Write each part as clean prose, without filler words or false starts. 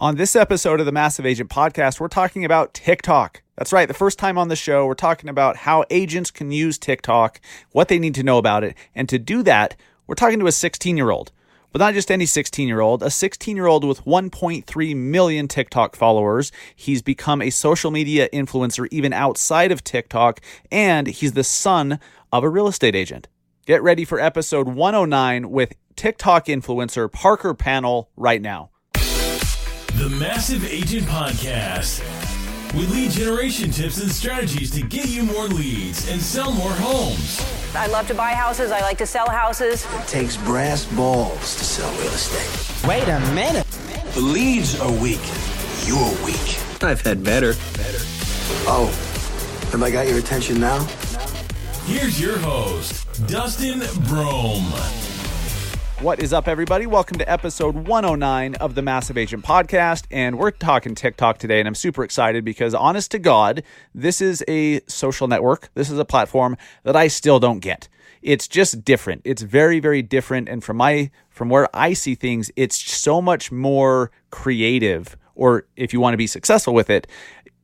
On this episode of the Massive Agent Podcast, we're talking about TikTok. That's right, the first time on the show, we're talking about how agents can use TikTok, what they need to know about it, and to do that, we're talking to a 16-year-old. But not just any 16-year-old, a 16-year-old with 1.3 million TikTok followers. He's become a social media influencer even outside of TikTok, and he's the son of a real estate agent. Get ready for episode 109 with TikTok influencer Parker Pannell right now. The Massive Agent Podcast, with lead generation tips and strategies to get you more leads and sell more homes. I love to buy houses. I like to sell houses. It takes brass balls to sell real estate. Wait a minute. The leads are weak. You're weak. I've had better. Oh, have I got your attention now? Here's your host, Dustin Brohm. What is up, everybody? Welcome to episode 109 of the Massive Agent Podcast, and we're talking TikTok today, and I'm super excited because, honest to God, this is a social network. This is a platform that I still don't get. It's just different. It's very, very different, and from where I see things, it's so much more creative, or if you want to be successful with it,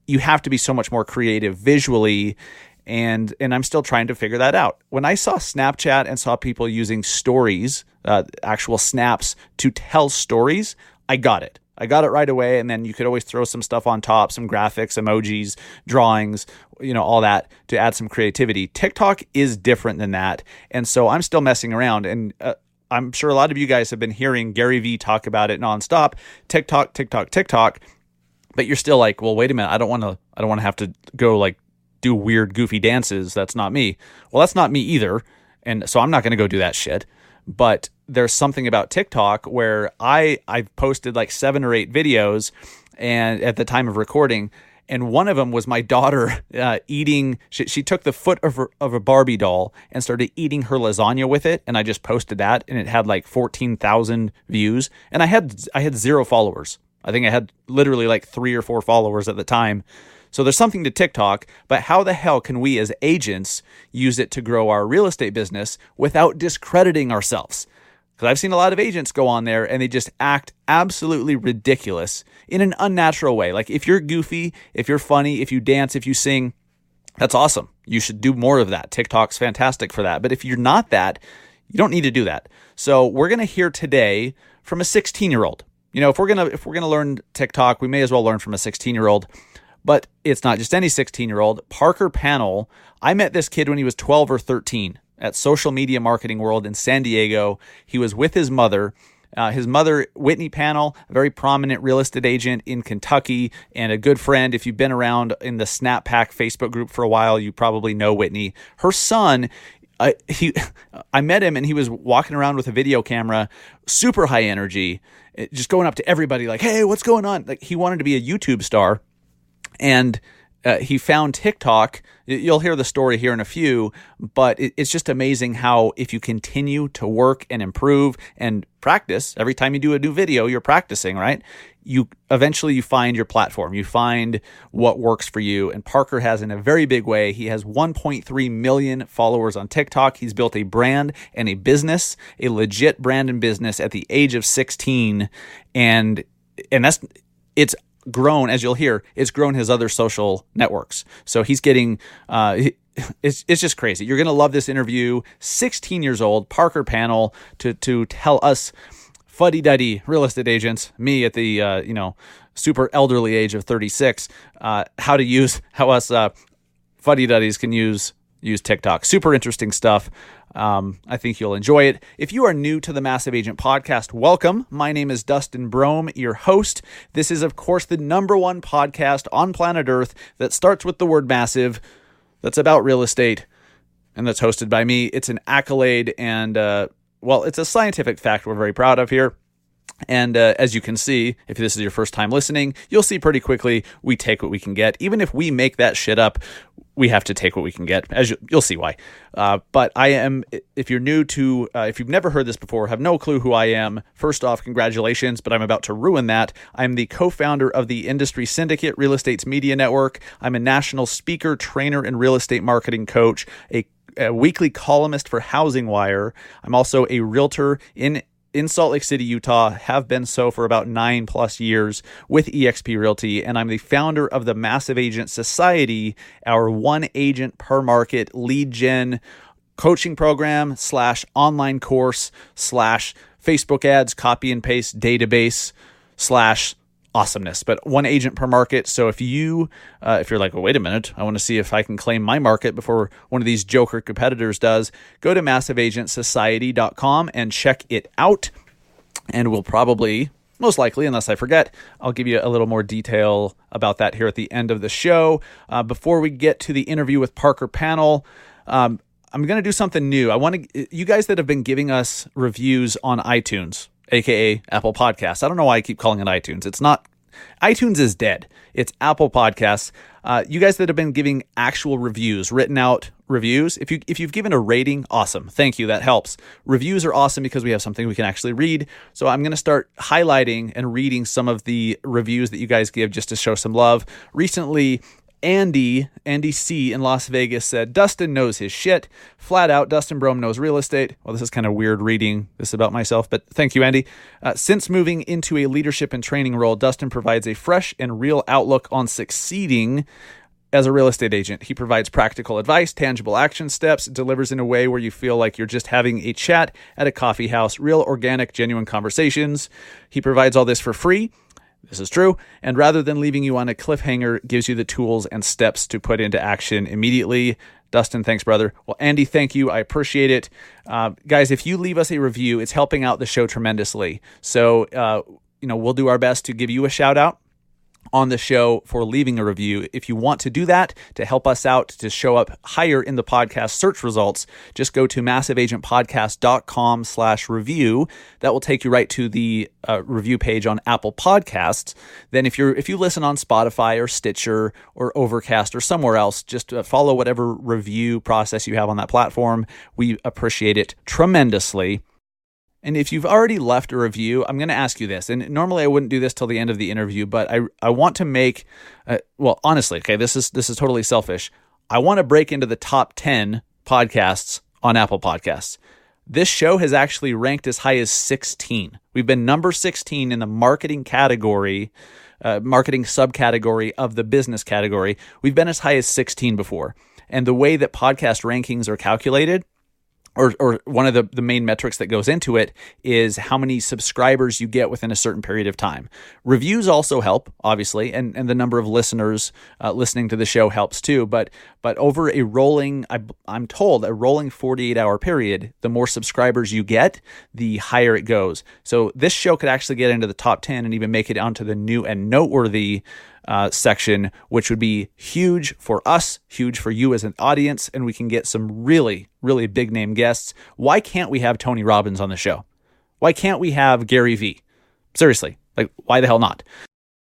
you have to be so much more creative visually, and I'm still trying to figure that out. When I saw Snapchat and saw people using stories, actual snaps to tell stories, I got it. I got it right away, and then you could always throw some stuff on top, some graphics, emojis, drawings, all that to add some creativity. TikTok is different than that, and so I'm still messing around, and I'm sure a lot of you guys have been hearing Gary Vee talk about it nonstop, TikTok, but you're still like, well, wait a minute, I don't want to have to go do weird, goofy dances. That's not me. Well, that's not me either, and so I'm not going to go do that shit. But there's something about TikTok where I've posted 7 or 8 videos, and at the time of recording, and one of them was my daughter eating. She took the foot of a Barbie doll and started eating her lasagna with it, and I just posted that, and it had 14,000 views, and I had 0 followers. I think I had literally 3 or 4 followers at the time. So there's something to TikTok, but how the hell can we as agents use it to grow our real estate business without discrediting ourselves? Because I've seen a lot of agents go on there and they just act absolutely ridiculous in an unnatural way. If you're goofy, if you're funny, if you dance, if you sing, that's awesome. You should do more of that. TikTok's fantastic for that. But if you're not that, you don't need to do that. So we're going to hear today from a 16-year-old. If we're going to learn TikTok, we may as well learn from a 16-year-old. But it's not just any 16-year-old. Parker Pannell, I met this kid when he was 12 or 13 at Social Media Marketing World in San Diego. He was with his mother. His mother, Whitney Pannell, a very prominent real estate agent in Kentucky and a good friend. If you've been around in the Snap Pack Facebook group for a while, you probably know Whitney. Her son, I met him and he was walking around with a video camera, super high energy, just going up to everybody like, hey, what's going on? He wanted to be a YouTube star. And he found TikTok. You'll hear the story here in a few, but it's just amazing how if you continue to work and improve and practice, every time you do a new video, you're practicing, right? You eventually find your platform. You find what works for you. And Parker has in a very big way. He has 1.3 million followers on TikTok. He's built a brand and a business, a legit brand and business at the age of 16. And it's grown, as you'll hear, it's grown his other social networks. So he's getting, it's just crazy. You're going to love this interview. 16 years old, Parker Pannell, to tell us fuddy-duddy real estate agents, me at the, super elderly age of 36, how us fuddy-duddies can use TikTok. Super interesting stuff. I think you'll enjoy it. If you are new to the Massive Agent Podcast, welcome. My name is Dustin Brohm, your host. This is, of course, the #1 podcast on planet Earth that starts with the word massive, that's about real estate, and that's hosted by me. It's an accolade, and, it's a scientific fact we're very proud of here. And as you can see, if this is your first time listening, you'll see pretty quickly we take what we can get. Even if we make that shit up, we have to take what we can get, as you'll see why. But I am, if you're new to, if you've never heard this before, have no clue who I am, first off, congratulations, but I'm about to ruin that. I'm the co-founder of the Industry Syndicate, Real Estate's media network. I'm a national speaker, trainer, and real estate marketing coach, a weekly columnist for Housing Wire. I'm also a realtor in in Salt Lake City, Utah, have been so for about 9+ years with eXp Realty, and I'm the founder of the Massive Agent Society, our one agent per market lead gen coaching program / online course / Facebook ads, copy and paste database / awesomeness, but one agent per market. So if you're like, oh, wait a minute, I want to see if I can claim my market before one of these joker competitors does, go to massiveagentsociety.com and check it out. And we'll probably, most likely, unless I forget, I'll give you a little more detail about that here at the end of the show. Before we get to the interview with Parker Pannell, I'm going to do something new. I want to, you guys that have been giving us reviews on iTunes, aka Apple Podcasts. I don't know why I keep calling it iTunes. It's not. iTunes is dead. It's Apple Podcasts. You guys that have been giving actual reviews, written out reviews, if you've given a rating, awesome. Thank you. That helps. Reviews are awesome because we have something we can actually read. So I'm going to start highlighting and reading some of the reviews that you guys give just to show some love. Recently, Andy C in Las Vegas said, Dustin knows his shit. Flat out, Dustin Brohm knows real estate. Well, this is kind of weird reading this about myself, but thank you, Andy. Since moving into a leadership and training role, Dustin provides a fresh and real outlook on succeeding as a real estate agent. He provides practical advice, tangible action steps, delivers in a way where you feel like you're just having a chat at a coffee house, real, organic, genuine conversations. He provides all this for free. This is true. And rather than leaving you on a cliffhanger, gives you the tools and steps to put into action immediately. Dustin, thanks, brother. Well, Andy, thank you. I appreciate it. Guys, if you leave us a review, it's helping out the show tremendously. So, we'll do our best to give you a shout out on the show for leaving a review. If you want to do that to help us out, to show up higher in the podcast search results, just go to massiveagentpodcast.com/review. That will take you right to the review page on Apple Podcasts. Then if you listen on Spotify or Stitcher or Overcast or somewhere else, just follow whatever review process you have on that platform. We appreciate it tremendously. And if you've already left a review, I'm going to ask you this. And normally I wouldn't do this till the end of the interview, but I want to make, honestly, okay, this is totally selfish. I want to break into the top 10 podcasts on Apple Podcasts. This show has actually ranked as high as 16. We've been number 16 in the marketing category, marketing subcategory of the business category. We've been as high as 16 before. And the way that podcast rankings are calculated, or one of the main metrics that goes into it, is how many subscribers you get within a certain period of time. Reviews also help, obviously, and the number of listeners listening to the show helps too. But over a rolling, I'm told, a rolling 48-hour period, the more subscribers you get, the higher it goes. So this show could actually get into the top 10 and even make it onto the new and noteworthy section, which would be huge for us, huge for you as an audience, and we can get some really, really big name guests. Why can't we have Tony Robbins on the show? Why can't we have Gary Vee? Seriously, like, why the hell not?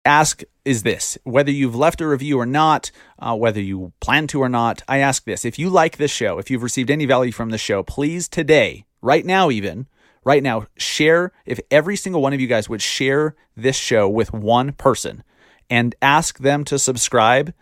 Ask is this, whether you've left a review or not, whether you plan to or not, I ask this. If you like this show, if you've received any value from the show, please today, right now, share. If every single one of you guys would share this show with one person and ask them to subscribe,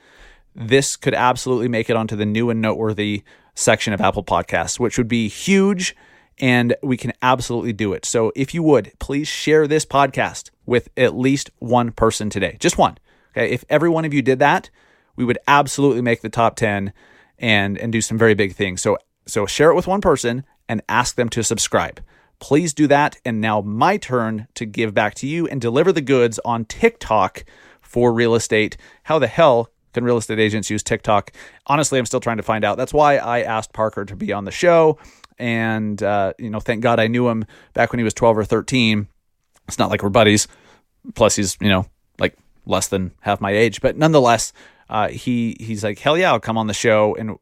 this could absolutely make it onto the new and noteworthy section of Apple Podcasts, which would be huge, and we can absolutely do it. So if you would, please share this podcast with at least one person today. Just one. Okay. If every one of you did that, we would absolutely make the top 10 and do some very big things. So share it with one person and ask them to subscribe. Please do that. And now my turn to give back to you and deliver the goods on TikTok for real estate. How the hell can real estate agents use TikTok? Honestly, I'm still trying to find out. That's why I asked Parker to be on the show. And, thank God I knew him back when he was 12 or 13. It's not like we're buddies. Plus he's, like less than half my age, but nonetheless, he's like, hell yeah, I'll come on the show. And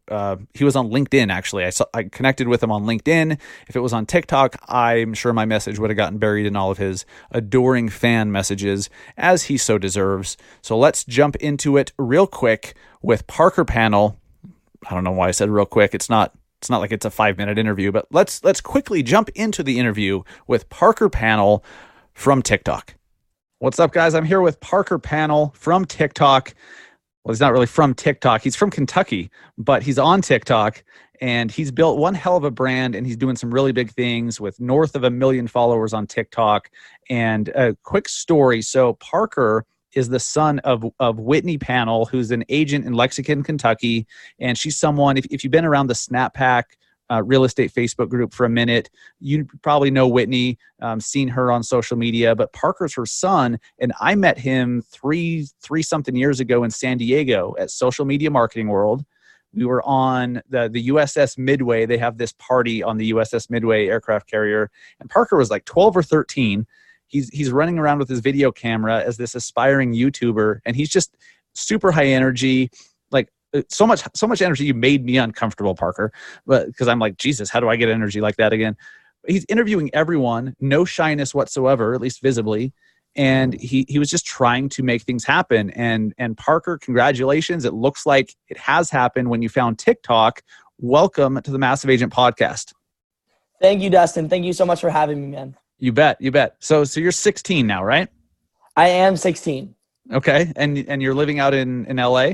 he was on LinkedIn, actually. I connected with him on LinkedIn. If it was on TikTok, I'm sure my message would have gotten buried in all of his adoring fan messages, as he so deserves. So let's jump into it real quick with Parker Pannell. I don't know why I said real quick. It's not like it's a 5-minute interview, but let's quickly jump into the interview with Parker Pannell from TikTok. What's up, guys? I'm here with Parker Pannell from TikTok. well, he's not really from TikTok. He's from Kentucky, but he's on TikTok, and he's built one hell of a brand, and he's doing some really big things with north of 1 million followers on TikTok. And a quick story. So Parker is the son of Whitney Pannell, who's an agent in Lexington, Kentucky. And she's someone, if you've been around the Snap Pack real estate Facebook group for a minute, you probably know Whitney, seen her on social media, but Parker's her son. And I met him three something years ago in San Diego at Social Media Marketing World. We were on the USS Midway. They have this party on the USS Midway aircraft carrier. And Parker was like 12 or 13. He's running around with his video camera as this aspiring YouTuber. And he's just super high energy, like so much energy. You made me uncomfortable, Parker, but because I'm like, Jesus, how do I get energy like that again? He's interviewing everyone, no shyness whatsoever, at least visibly. And he was just trying to make things happen. And Parker, congratulations. It looks like it has happened when you found TikTok. Welcome to the Massive Agent Podcast. Thank you, Dustin. Thank you so much for having me, man. You bet. So you're 16 now, right? I am 16. Okay. And you're living out in LA?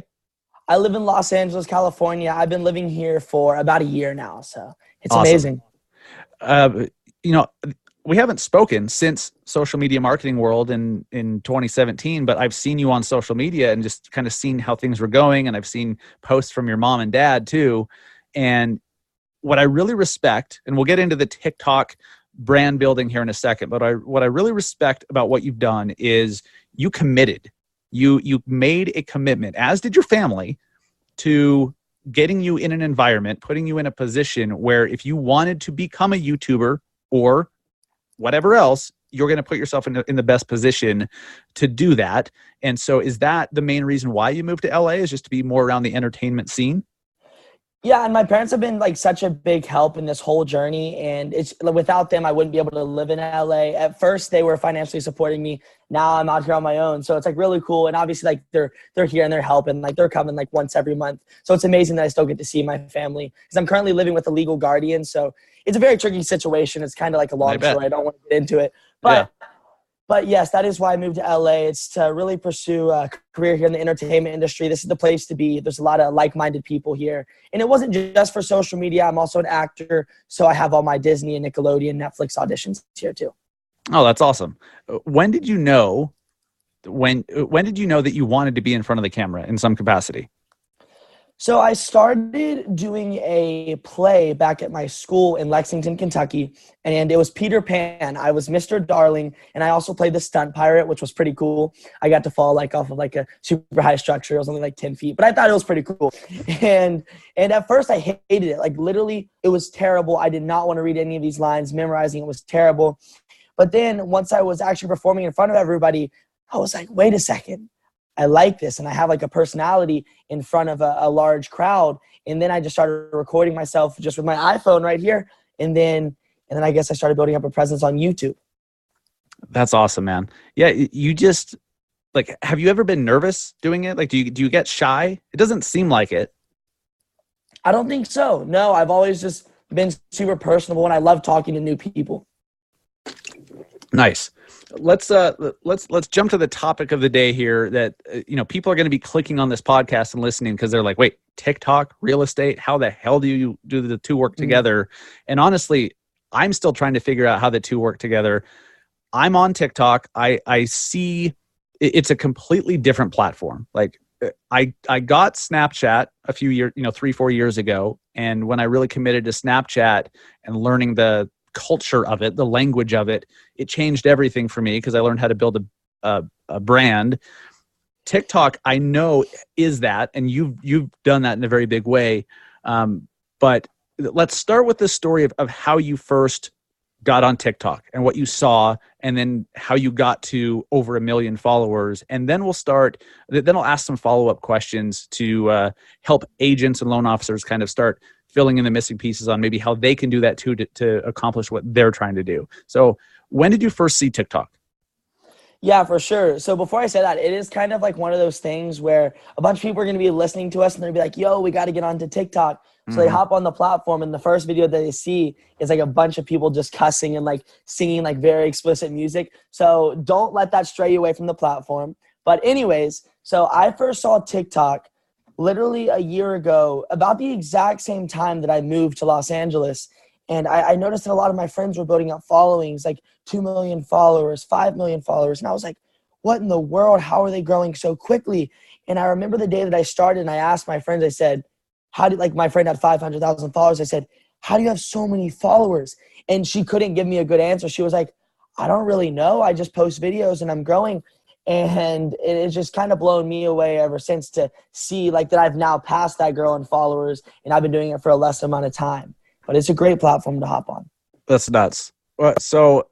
I live in Los Angeles, California. I've been living here for about a year now. So it's awesome. Amazing. We haven't spoken since Social Media Marketing World in 2017, but I've seen you on social media and just kind of seen how things were going. And I've seen posts from your mom and dad too. And what I really respect, and we'll get into the TikTok brand building here in a second, but what I really respect about what you've done is you committed. You made a commitment, as did your family, to getting you in an environment, putting you in a position where if you wanted to become a YouTuber or whatever else, you're going to put yourself in the best position to do that. And so is that the main reason why you moved to LA, is just to be more around the entertainment scene? Yeah, and my parents have been like such a big help in this whole journey, and it's without them I wouldn't be able to live in LA. At first they were financially supporting me. Now I'm out here on my own, so it's like really cool. And obviously like they're here and they're helping, like they're coming like once every month. So it's amazing that I still get to see my family, because I'm currently living with a legal guardian. So it's a very tricky situation. It's kind of like a long story. I don't want to get into it, But yes, that is why I moved to LA. It's to really pursue a career here in the entertainment industry. This is the place to be. There's a lot of like-minded people here. And it wasn't just for social media. I'm also an actor, so I have all my Disney and Nickelodeon, Netflix auditions here too. Oh, that's awesome. When did you know that you wanted to be in front of the camera in some capacity? So I started doing a play back at my school in Lexington, Kentucky, and it was Peter Pan. I was Mr. Darling, and I also played the stunt pirate, which was pretty cool. I got to fall like off of like a super high structure. It was only like 10 feet, but I thought it was pretty cool. And at first I hated it. Like literally, it was terrible. I did not want to read any of these lines. Memorizing it was terrible. But then once I was actually performing in front of everybody, I was like, wait a second. I like this, and I have like a personality in front of a large crowd. And then I just started recording myself just with my iPhone right here. And then I guess I started building up a presence on YouTube. That's awesome, man. Yeah. You just like, have you ever been nervous doing it? Like, do you get shy? It doesn't seem like it. I don't think so. No, I've always just been super personable, and I love talking to new people. Nice. Let's jump to the topic of the day here that, people are going to be clicking on this podcast and listening because they're like, wait, TikTok, real estate, how the hell do you do the two work together? And honestly, I'm still trying to figure out how the two work together. I'm on TikTok. I see it's a completely different platform. Like I got Snapchat a few years, 3-4 years ago. And when I really committed to Snapchat and learning the culture of it, the language of it, it changed everything for me because I learned how to build a brand. TikTok, I know, is that, and you've done that in a very big way. But let's start with the story of how you first got on TikTok and what you saw, and then how you got to over 1 million followers. And then then I'll ask some follow-up questions to help agents and loan officers kind of start filling in the missing pieces on maybe how they can do that too to accomplish what they're trying to do. So when did you first see TikTok? Yeah, for sure. So before I say that, it is kind of like one of those things where a bunch of people are going to be listening to us and they'll be like, yo, we got to get onto TikTok. So they hop on the platform, and the first video that they see is like a bunch of people just cussing and like singing like very explicit music. So don't let that stray you away from the platform. But anyways, so I first saw TikTok literally a year ago, about the exact same time that I moved to Los Angeles. And I noticed that a lot of my friends were building up followings, like 2 million followers, 5 million followers. And I was like, what in the world? How are they growing so quickly? And I remember the day that I started and I asked my friends, I said, my friend had 500,000 followers. I said, how do you have so many followers? And she couldn't give me a good answer. She was like, I don't really know. I just post videos and I'm growing. And it's just kind of blown me away ever since to see like that I've now passed that girl in followers and I've been doing it for a less amount of time. But it's a great platform to hop on. That's nuts. So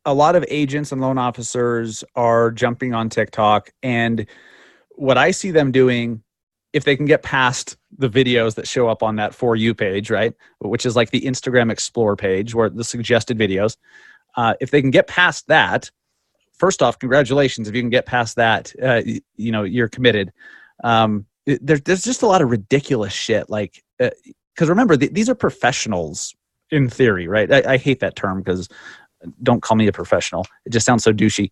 a lot of agents and loan officers are jumping on TikTok. And what I see them doing, if they can get past the videos that show up on that For You page, right, which is like the Instagram Explore page where the suggested videos, if they can get past that, first off, congratulations. If you can get past that, you're committed. There's just a lot of ridiculous shit. Like, because remember, these are professionals in theory, right? I hate that term because don't call me a professional. It just sounds so douchey.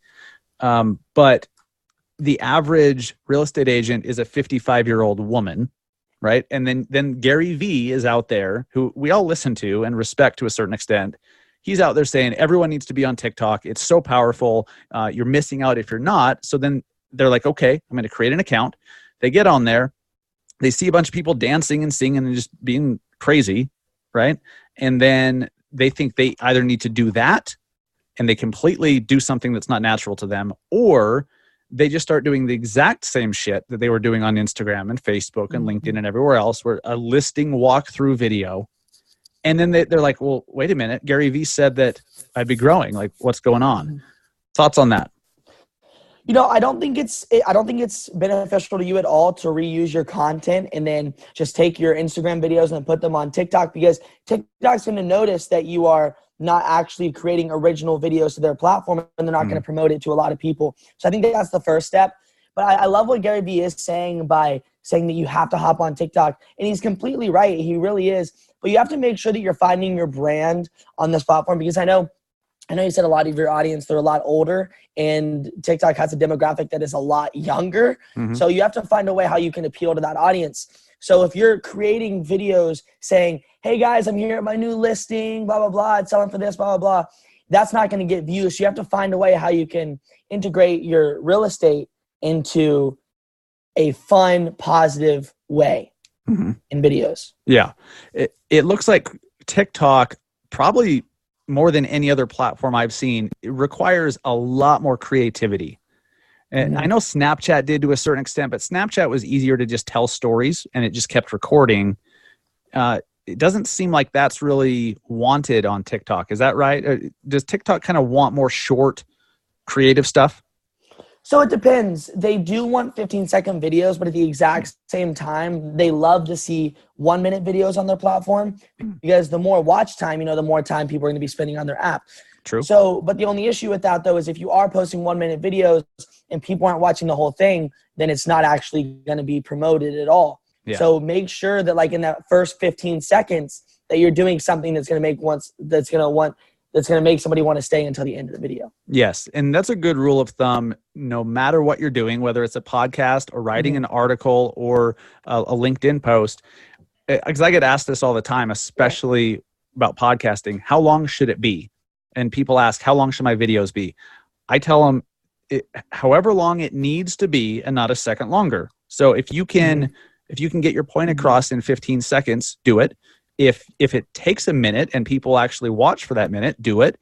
But the average real estate agent is a 55-year-old woman, right? And then Gary Vee is out there, who we all listen to and respect to a certain extent. He's out there saying everyone needs to be on TikTok. It's so powerful. You're missing out if you're not. So then they're like, okay, I'm going to create an account. They get on there. They see a bunch of people dancing and singing and just being crazy, right? And then they think they either need to do that and they completely do something that's not natural to them, or they just start doing the exact same shit that they were doing on Instagram and Facebook and LinkedIn and everywhere else, where a listing walkthrough video. And then they're like, well, wait a minute. Gary Vee said that I'd be growing. Like, what's going on? Thoughts on that? I don't think it's beneficial to you at all to reuse your content and then just take your Instagram videos and put them on TikTok, because TikTok's going to notice that you are not actually creating original videos to their platform, and they're not going to promote it to a lot of people. So I think that's the first step. But I love what Gary Vee is saying by saying that you have to hop on TikTok. And he's completely right. He really is. But you have to make sure that you're finding your brand on this platform, because I know you said a lot of your audience, they're a lot older, and TikTok has a demographic that is a lot younger. So you have to find a way how you can appeal to that audience. So if you're creating videos saying, hey guys, I'm here at my new listing, blah, blah, blah, it's selling for this, blah, blah, blah, that's not going to get views. So you have to find a way how you can integrate your real estate into a fun, positive way in videos. Yeah. It looks like TikTok, probably more than any other platform I've seen, it requires a lot more creativity. And I know Snapchat did to a certain extent, but Snapchat was easier to just tell stories and it just kept recording. It doesn't seem like that's really wanted on TikTok. Is that right? Does TikTok kind of want more short, creative stuff? So it depends. They do want 15-second videos, but at the exact same time, they love to see 1-minute videos on their platform, because the more watch time, the more time people are going to be spending on their app. True. So, but the only issue with that, though, is if you are posting 1-minute videos and people aren't watching the whole thing, then it's not actually going to be promoted at all. Yeah. So make sure that, like, in that first 15 seconds, that you're doing something that's going to make somebody want to stay until the end of the video. Yes. And that's a good rule of thumb, no matter what you're doing, whether it's a podcast or writing an article or a LinkedIn post. Because I get asked this all the time, especially about podcasting. How long should it be? And people ask, how long should my videos be? I tell them, however long it needs to be and not a second longer. So if you can get your point across in 15 seconds, do it. If it takes a minute and people actually watch for that minute, do it.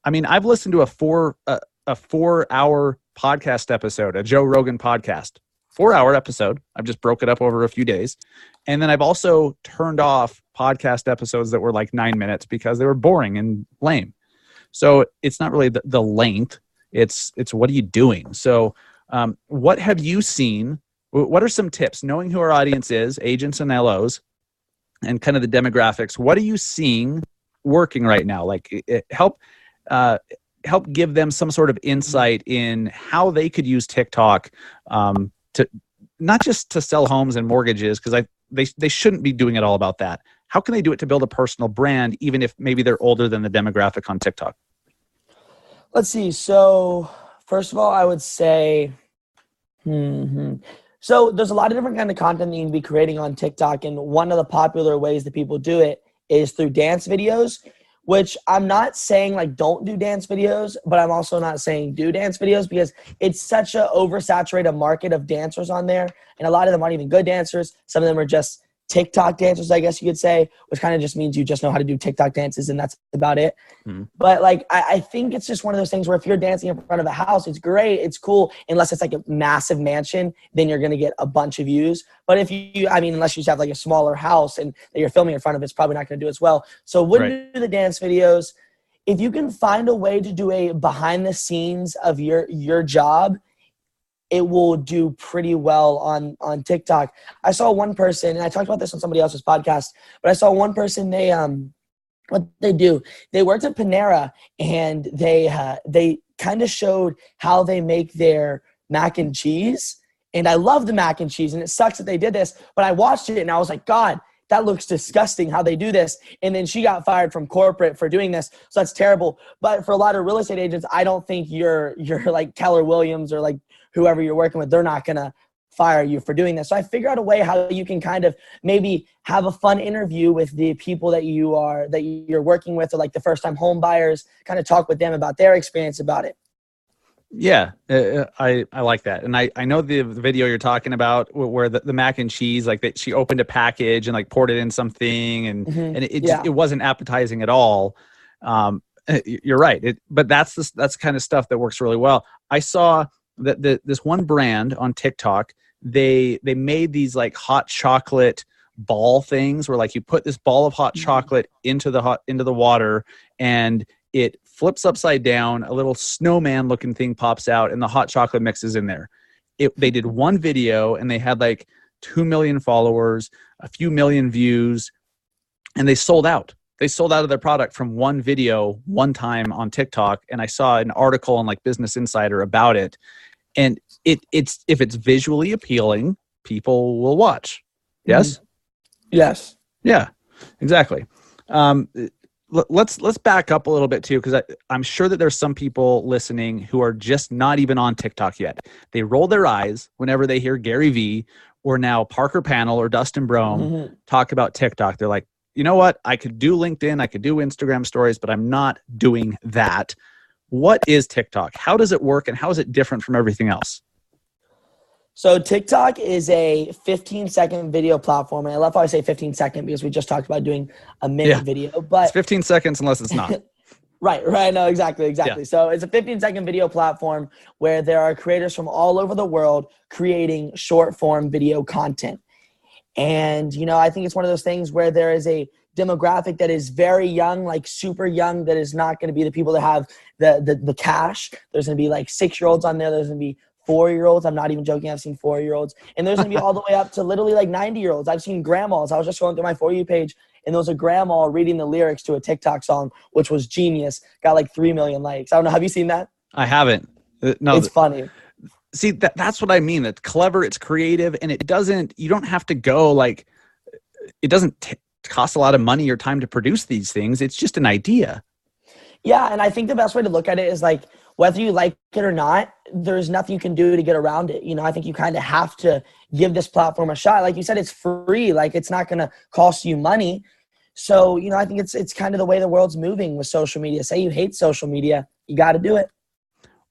I mean, I've listened to a 4-hour podcast episode, a Joe Rogan podcast, 4-hour episode. I've just broke it up over a few days. And then I've also turned off podcast episodes that were like 9 minutes because they were boring and lame. So it's not really the length. It's what are you doing? So what have you seen? What are some tips? Knowing who our audience is, agents and LOs, and kind of the demographics, what are you seeing working right now? Like, help give them some sort of insight in how they could use TikTok to not just to sell homes and mortgages, because they shouldn't be doing it all about that. How can they do it to build a personal brand, even if maybe they're older than the demographic on TikTok? Let's see. So first of all, I would say So there's a lot of different kind of content that you can be creating on TikTok. And one of the popular ways that people do it is through dance videos, which I'm not saying like don't do dance videos, but I'm also not saying do dance videos, because it's such a oversaturated market of dancers on there. And a lot of them aren't even good dancers. Some of them are just TikTok dancers, I guess you could say, which kind of just means you just know how to do TikTok dances and that's about it. But like, I think it's just one of those things where if you're dancing in front of a house, it's great, it's cool, unless it's like a massive mansion, then you're going to get a bunch of views. But if unless you just have like a smaller house and that you're filming in front of, it's probably not going to do as well. So wouldn't do the dance videos. If you can find a way to do a behind the scenes of your job, it will do pretty well on TikTok. I saw one person, and I talked about this on somebody else's podcast, but I saw one person, what they do, they worked at Panera, and they kind of showed how they make their mac and cheese. And I love the mac and cheese, and it sucks that they did this, but I watched it and I was like, God, that looks disgusting how they do this. And then she got fired from corporate for doing this. So that's terrible. But for a lot of real estate agents, I don't think you're like Keller Williams or like whoever you're working with, they're not going to fire you for doing this. So I figured out a way how you can kind of maybe have a fun interview with the people that you're working with, or like the first time home buyers, kind of talk with them about their experience about it. Yeah, I like that. And I know the video you're talking about where the mac and cheese, like that she opened a package and like poured it in something and it wasn't appetizing at all. You're right. But that's kind of stuff that works really well. I saw that this one brand on TikTok, they made these like hot chocolate ball things where like you put this ball of hot chocolate into the water and it flips upside down, a little snowman looking thing pops out, and the hot chocolate mix is in there. They did one video and they had like 2 million followers, a few million views, and they sold out. They sold out of their product from one video one time on TikTok. And I saw an article on like Business Insider about it. And it's if it's visually appealing, people will watch. Yes? Yes. Yeah, exactly. Let's back up a little bit too, because I'm sure that there's some people listening who are just not even on TikTok yet. They roll their eyes whenever they hear Gary Vee or now Parker Pannell or Dustin Brohm talk about TikTok. They're like, you know what? I could do LinkedIn, I could do Instagram stories, but I'm not doing that. What is TikTok? How does it work, and how is it different from everything else? So TikTok is a 15-second video platform. And I love how I say 15-second because we just talked about doing a minute video. But it's 15 seconds unless it's not. Right. No, exactly. Yeah. So it's a 15-second video platform where there are creators from all over the world creating short-form video content. And, I think it's one of those things where there is a demographic that is very young, like super young, that is not going to be the people that have the cash. There's going to be like 6-year-olds on there. There's going to be 4-year-olds. I'm not even joking. I've seen 4-year-olds. And there's going to be all the way up to literally like 90-year-olds. I've seen grandmas. I was just going through my For You page, and there was a grandma reading the lyrics to a TikTok song, which was genius. Got like 3 million likes. I don't know. Have you seen that? I haven't. No, it's funny. See, that's what I mean. It's clever. It's creative. And you don't have to go like, it doesn't cost a lot of money or time to produce these things. It's just an idea. Yeah. And I think the best way to look at it is like, whether you like it or not, there's nothing you can do to get around it. I think you kind of have to give this platform a shot. Like you said, it's free. Like it's not going to cost you money. So, I think it's kind of the way the world's moving with social media. Say you hate social media, you got to do it.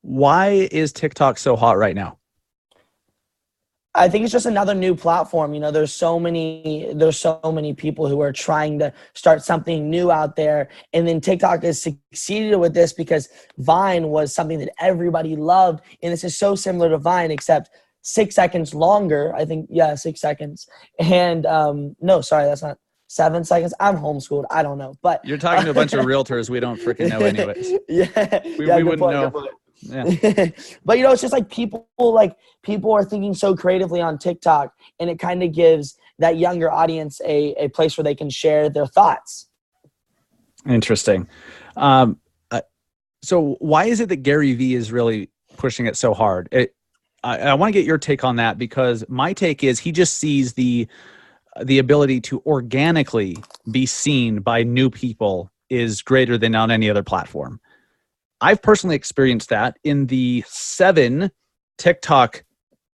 Why is TikTok so hot right now? I think it's just another new platform. There's so many people who are trying to start something new out there. And then TikTok has succeeded with this because Vine was something that everybody loved. And this is so similar to Vine, except 6 seconds longer. I think, 6 seconds. And no, sorry, that's not 7 seconds. I'm homeschooled. I don't know. But you're talking to a bunch of realtors we don't freaking know anyways. We wouldn't know. Yeah. But it's just like people are thinking so creatively on TikTok, and it kind of gives that younger audience a place where they can share their thoughts. Interesting. So why is it that Gary Vee is really pushing it so hard? I want to get your take on that, because my take is he just sees the ability to organically be seen by new people is greater than on any other platform. I've personally experienced that in the 7 TikTok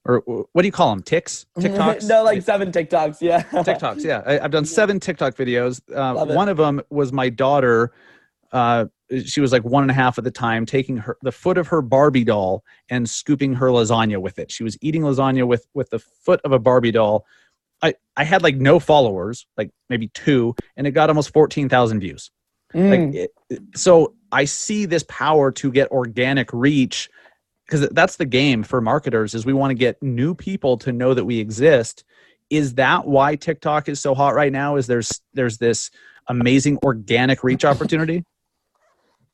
or what do you call them? TikToks? No, like 7 TikToks. Yeah. TikToks. Yeah. I've done 7 TikTok videos. One of them was my daughter. She was like 1.5 at the time, taking the foot of her Barbie doll and scooping her lasagna with it. She was eating lasagna with the foot of a Barbie doll. I had like no followers, like maybe 2, and it got almost 14,000 views. So I see this power to get organic reach, because that's the game for marketers, is we want to get new people to know that we exist. Is that why TikTok is so hot right now? Is there's this amazing organic reach opportunity?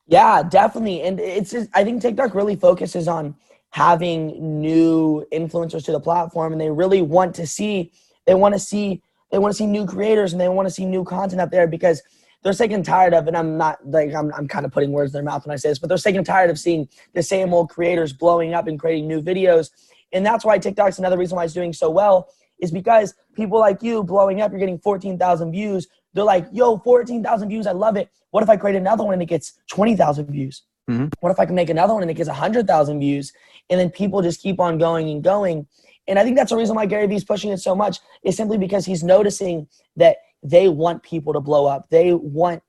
Yeah, definitely. And it's just, I think TikTok really focuses on having new influencers to the platform, and they really want to see new creators, and they want to see new content up there, because they're sick and tired of, and I'm not like, I'm kind of putting words in their mouth when I say this, but they're sick and tired of seeing the same old creators blowing up and creating new videos. And that's why TikTok's another reason why it's doing so well, is because people like you blowing up, you're getting 14,000 views. They're like, yo, 14,000 views, I love it. What if I create another one and it gets 20,000 views? What if I can make another one and it gets 100,000 views? And then people just keep on going and going. And I think that's the reason why Gary Vee's pushing it so much, is simply because he's noticing that they want people to blow up. They want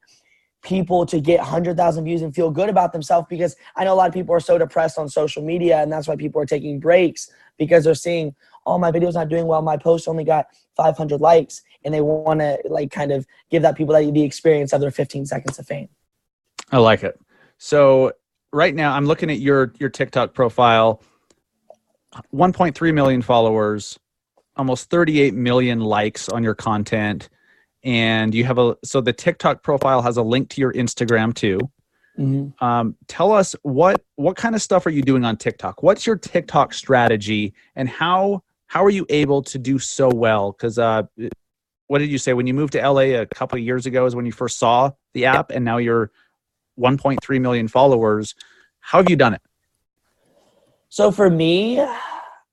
people to get 100,000 views and feel good about themselves, because I know a lot of people are so depressed on social media, and that's why people are taking breaks, because they're seeing, oh, my video's not doing well, my post only got 500 likes, and they want to like kind of give that people the experience of their 15 seconds of fame. I like it. So right now I'm looking at your TikTok profile, 1.3 million followers, almost 38 million likes on your content. And you have so the TikTok profile has a link to your Instagram too. Tell us what kind of stuff are you doing on TikTok? What's your TikTok strategy, and how are you able to do so well? Because what did you say when you moved to LA a couple of years ago is when you first saw the app, and now you're 1.3 million followers. How have you done it? So for me,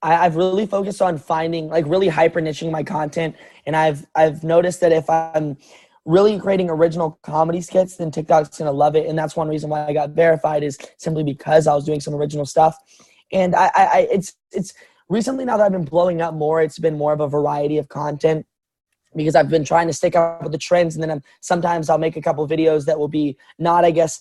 I've really focused on finding, like, really hyper niching my content. And I've noticed that if I'm really creating original comedy skits, then TikTok's going to love it. And that's one reason why I got verified, is simply because I was doing some original stuff. And it's recently, now that I've been blowing up more, it's been more of a variety of content, because I've been trying to stick up with the trends. And then sometimes I'll make a couple videos that will be not, I guess,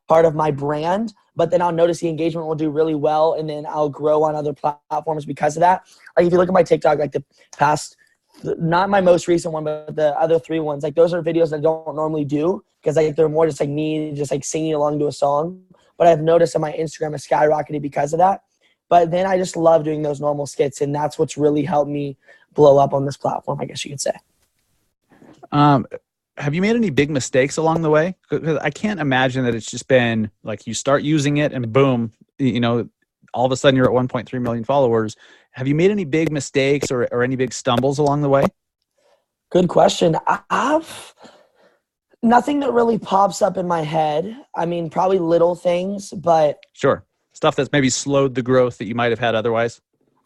part of my brand, but then I'll notice the engagement will do really well, and then I'll grow on other platforms because of that. Like, if you look at my TikTok, like the past, not my most recent one, but the other 3 ones, like those are videos that I don't normally do, because like they're more just like me just like singing along to a song. But I've noticed that my Instagram has skyrocketed because of that. But then I just love doing those normal skits, and that's what's really helped me blow up on this platform, I guess you could say. Have you made any big mistakes along the way? Because I can't imagine that it's just been like you start using it and boom, all of a sudden you're at 1.3 million followers. Have you made any big mistakes or any big stumbles along the way? Good question. I've nothing that really pops up in my head. I mean, probably little things, but sure. Stuff that's maybe slowed the growth that you might have had otherwise.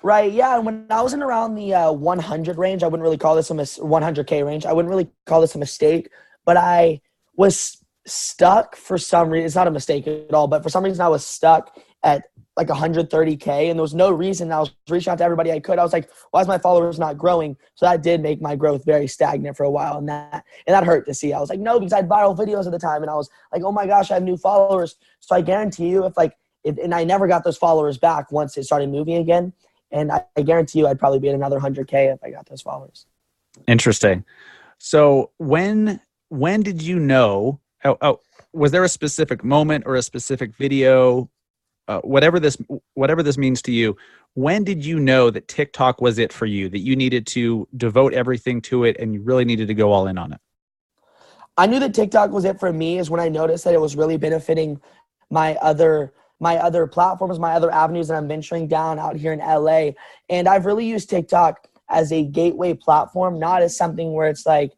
Right, yeah. And when I was in around the 100 range, I wouldn't really call this 100K range. I wouldn't really call this a mistake, but I was stuck for some reason. It's not a mistake at all, but for some reason I was stuck at like 130K, and there was no reason. I was reaching out to everybody I could. I was like, why is my followers not growing? So that did make my growth very stagnant for a while, and that hurt to see. I was like, no, because I had viral videos at the time, and I was like, oh my gosh, I have new followers. So I guarantee you, and I never got those followers back once it started moving again. And I guarantee you I'd probably be at another 100K if I got those followers. Interesting. So when did you know, was there a specific moment or a specific video, whatever this means to you, when did you know that TikTok was it for you, that you needed to devote everything to it and you really needed to go all in on it? I knew that TikTok was it for me is when I noticed that it was really benefiting my other platforms, my other avenues that I'm venturing down out here in LA. And I've really used TikTok as a gateway platform, not as something where it's like,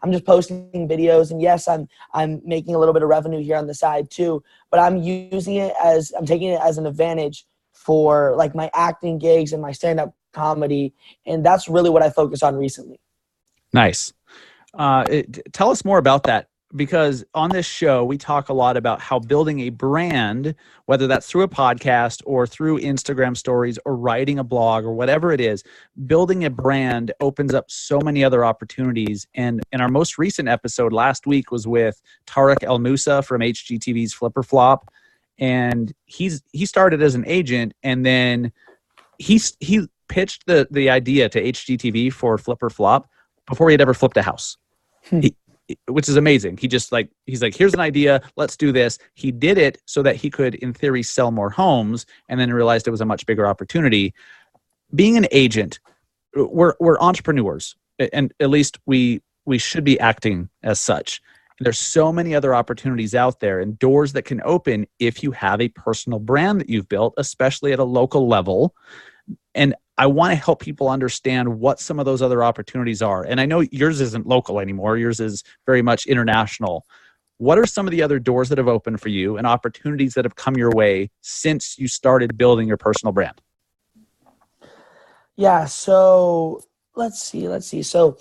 I'm just posting videos, and yes, I'm making a little bit of revenue here on the side too, but I'm taking it as an advantage for like my acting gigs and my stand-up comedy. And that's really what I focus on recently. Nice. Tell us more about that. because on this show, we talk a lot about how building a brand, whether that's through a podcast or through Instagram stories or writing a blog or whatever it is, building a brand opens up so many other opportunities. And in our most recent episode last week was with Tarek El Moussa from HGTV's Flipper Flop. And he started as an agent, and then he pitched the idea to HGTV for Flipper Flop before he had ever flipped a house. Which is amazing. He's like, here's an idea. Let's do this. He did it so that he could, in theory, sell more homes, and then realized it was a much bigger opportunity. Being an agent, we're entrepreneurs, and at least we should be acting as such. And there's so many other opportunities out there and doors that can open if you have a personal brand that you've built, especially at a local level. And I want to help people understand what some of those other opportunities are. And I know yours isn't local anymore. Yours is very much international. What are some of the other doors that have opened for you and opportunities that have come your way since you started building your personal brand? Yeah, so let's see. So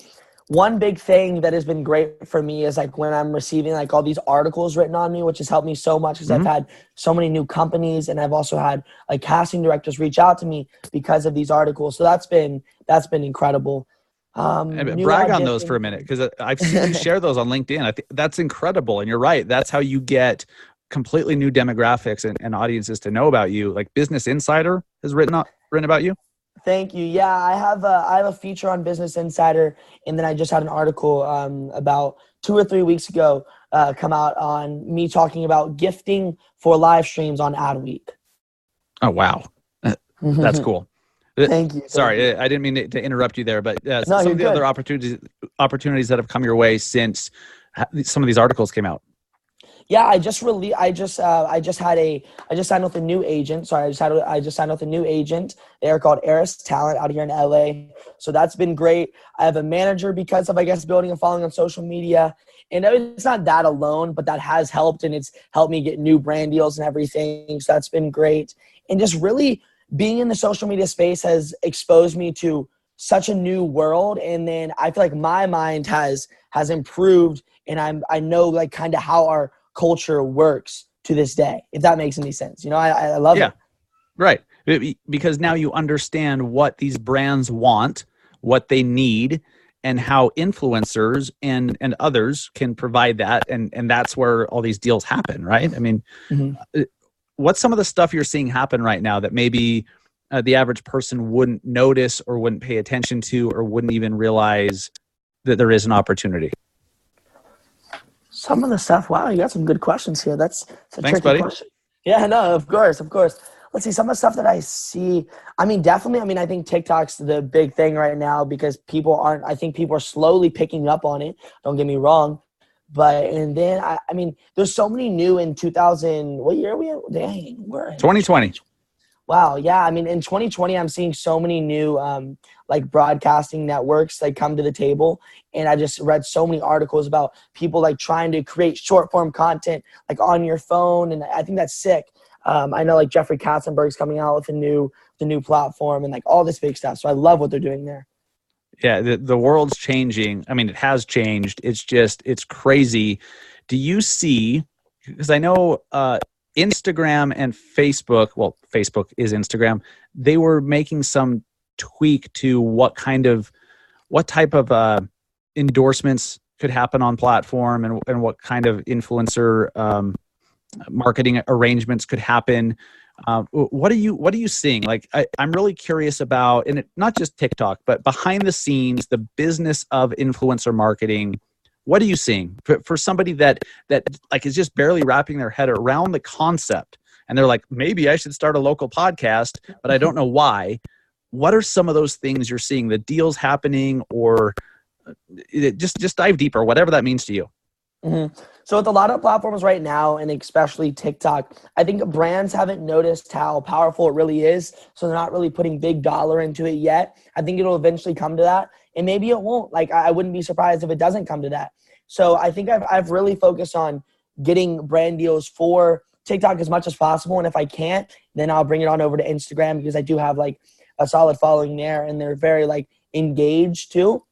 one big thing that has been great for me is like when I'm receiving like all these articles written on me, which has helped me so much because I've had so many new companies, and I've also had like casting directors reach out to me because of these articles. So that's been incredible. Brag on those for a minute, because I've seen you share those on LinkedIn. I think that's incredible. And you're right. That's how you get completely new demographics and audiences to know about you. Like Business Insider has written about you. Thank you. Yeah, I have a feature on Business Insider, and then I just had an article about 2 or 3 weeks ago come out on me talking about gifting for live streams on Adweek. Oh, wow. That's cool. Thank you. Sorry, I didn't mean to interrupt you there, but No, some of the good. other opportunities that have come your way since some of these articles came out. Yeah, I just signed with a new agent. Sorry, I just signed with a new agent. They're called Eris Talent out here in LA. So that's been great. I have a manager because of, I guess, building a following on social media. And it's not that alone, but that has helped, and it's helped me get new brand deals and everything. So that's been great. And just really being in the social media space has exposed me to such a new world. And then I feel like my mind has improved, and I know like kind of how our culture works to this day, if that makes any sense. You know, I love it. Right. Because now you understand what these brands want, what they need, and how influencers and others can provide that. And that's where all these deals happen, right? I mean, what's some of the stuff you're seeing happen right now that maybe the average person wouldn't notice or wouldn't pay attention to or wouldn't even realize that there is an opportunity? Some of the stuff, wow, you got some good questions here. That's a Thanks, tricky buddy. question. Yeah, no, of course. Let's see, some of the stuff that I see. I mean, definitely, I think TikTok's the big thing right now because people are slowly picking up on it. Don't get me wrong. But, and then, I mean, there's so many new in 2000, what year are we in? Dang, we're in 2020. Wow, yeah. I mean, in 2020, I'm seeing so many new like broadcasting networks like come to the table, and I just read so many articles about people like trying to create short form content like on your phone, and I think that's sick. I know like Jeffrey Katzenberg's coming out with the new platform and like all this big stuff. So I love what they're doing there. Yeah, the world's changing. I mean, it has changed. It's crazy. Do you see? Because I know Instagram and Facebook, well, Facebook is Instagram, they were making some tweak to what type of endorsements could happen on platform and what kind of influencer marketing arrangements could happen. What are you seeing? Like, I'm really curious about, and not just TikTok, but behind the scenes, the business of influencer marketing. What are you seeing for somebody that like is just barely wrapping their head around the concept, and they're like, maybe I should start a local podcast, but I don't know why. What are some of those things you're seeing, the deals happening, or just dive deeper, whatever that means to you? So with a lot of platforms right now, and especially TikTok, I think brands haven't noticed how powerful it really is. So they're not really putting big dollar into it yet. I think it'll eventually come to that, and maybe it won't. Like, I wouldn't be surprised if it doesn't come to that. So I think I've really focused on getting brand deals for TikTok as much as possible. And if I can't, then I'll bring it on over to Instagram, because I do have like a solid following there, and they're very like engaged too.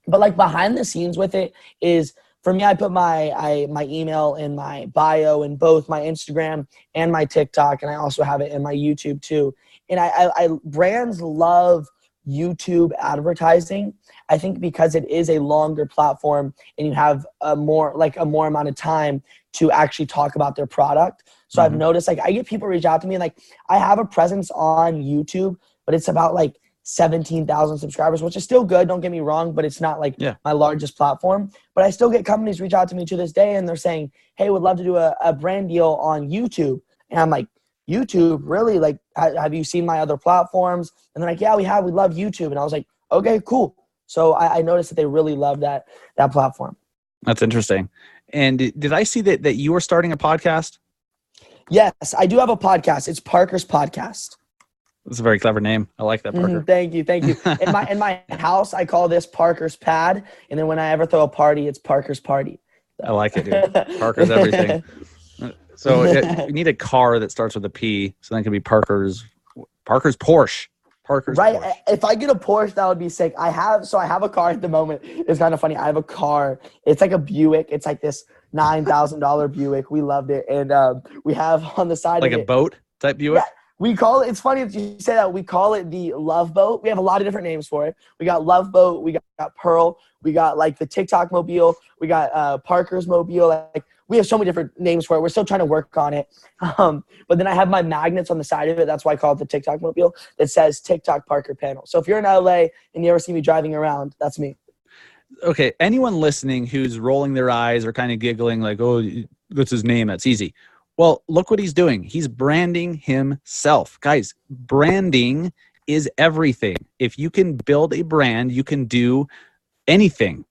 But like behind the scenes with it is, for me, I put my email in my bio in both my Instagram and my TikTok, and I also have it in my YouTube too. And I brands love YouTube advertising. I think because it is a longer platform and you have a more amount of time to actually talk about their product. So I've noticed, like, I get people reach out to me, and like, I have a presence on YouTube, but it's about like 17,000 subscribers, which is still good. Don't get me wrong, but it's not like my largest platform. But I still get companies reach out to me to this day, and they're saying, hey, would love to do a brand deal on YouTube. And I'm like, YouTube, really? Like, have you seen my other platforms? And they're like, yeah, we have. We love YouTube. And I was like, okay, cool. So I noticed that they really love that platform. That's interesting. And did I see that you were starting a podcast? Yes, I do have a podcast. It's Parker's Podcast. That's a very clever name. I like that, Parker. Thank you. In my house, I call this Parker's Pad. And then when I ever throw a party, it's Parker's Party. I like it, dude. Parker's everything. So you need a car that starts with a P. So then it can be Parker's Porsche. Right. Porsche. If I get a Porsche, that would be sick. I have a car at the moment. It's kind of funny. I have a car. It's like a Buick. It's like this $9,000 Buick. We loved it. And we have on the side like of a boat type Buick? Yeah, we call it, it's funny that you say that. We call it the Love Boat. We have a lot of different names for it. We got Love Boat. We got Pearl. We got like the Tick-Tock Mobile. We got Parker's Mobile. Like, we have so many different names for it. We're still trying to work on it. But then I have my magnets on the side of it. That's why I call it the Tick-Tock Mobile. That says Tick-Tock Parker Pannell. So if you're in LA and you ever see me driving around, that's me. Okay. Anyone listening who's rolling their eyes or kind of giggling like, oh, that's his name. That's easy. Well, look what he's doing. He's branding himself. Guys, branding is everything. If you can build a brand, you can do anything.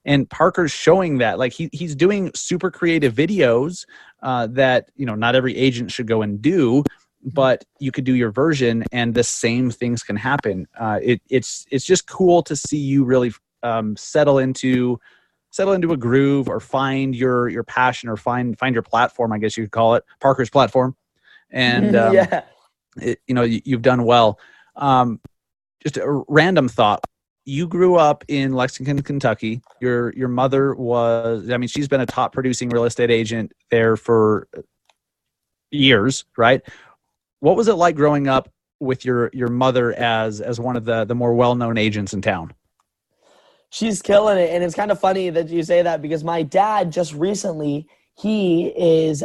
And Parker's showing that, like, he's doing super creative videos that, you know, not every agent should go and do, but you could do your version and the same things can happen. It's just cool to see you really settle into a groove or find your passion or find your platform, I guess you could call it, Parker's platform. And you've done well. Just a random thought. You grew up in Lexington, Kentucky. Your mother she's been a top producing real estate agent there for years, right? What was it like growing up with your mother as one of the more well-known agents in town? She's killing it. And it's kind of funny that you say that because my dad just recently, he's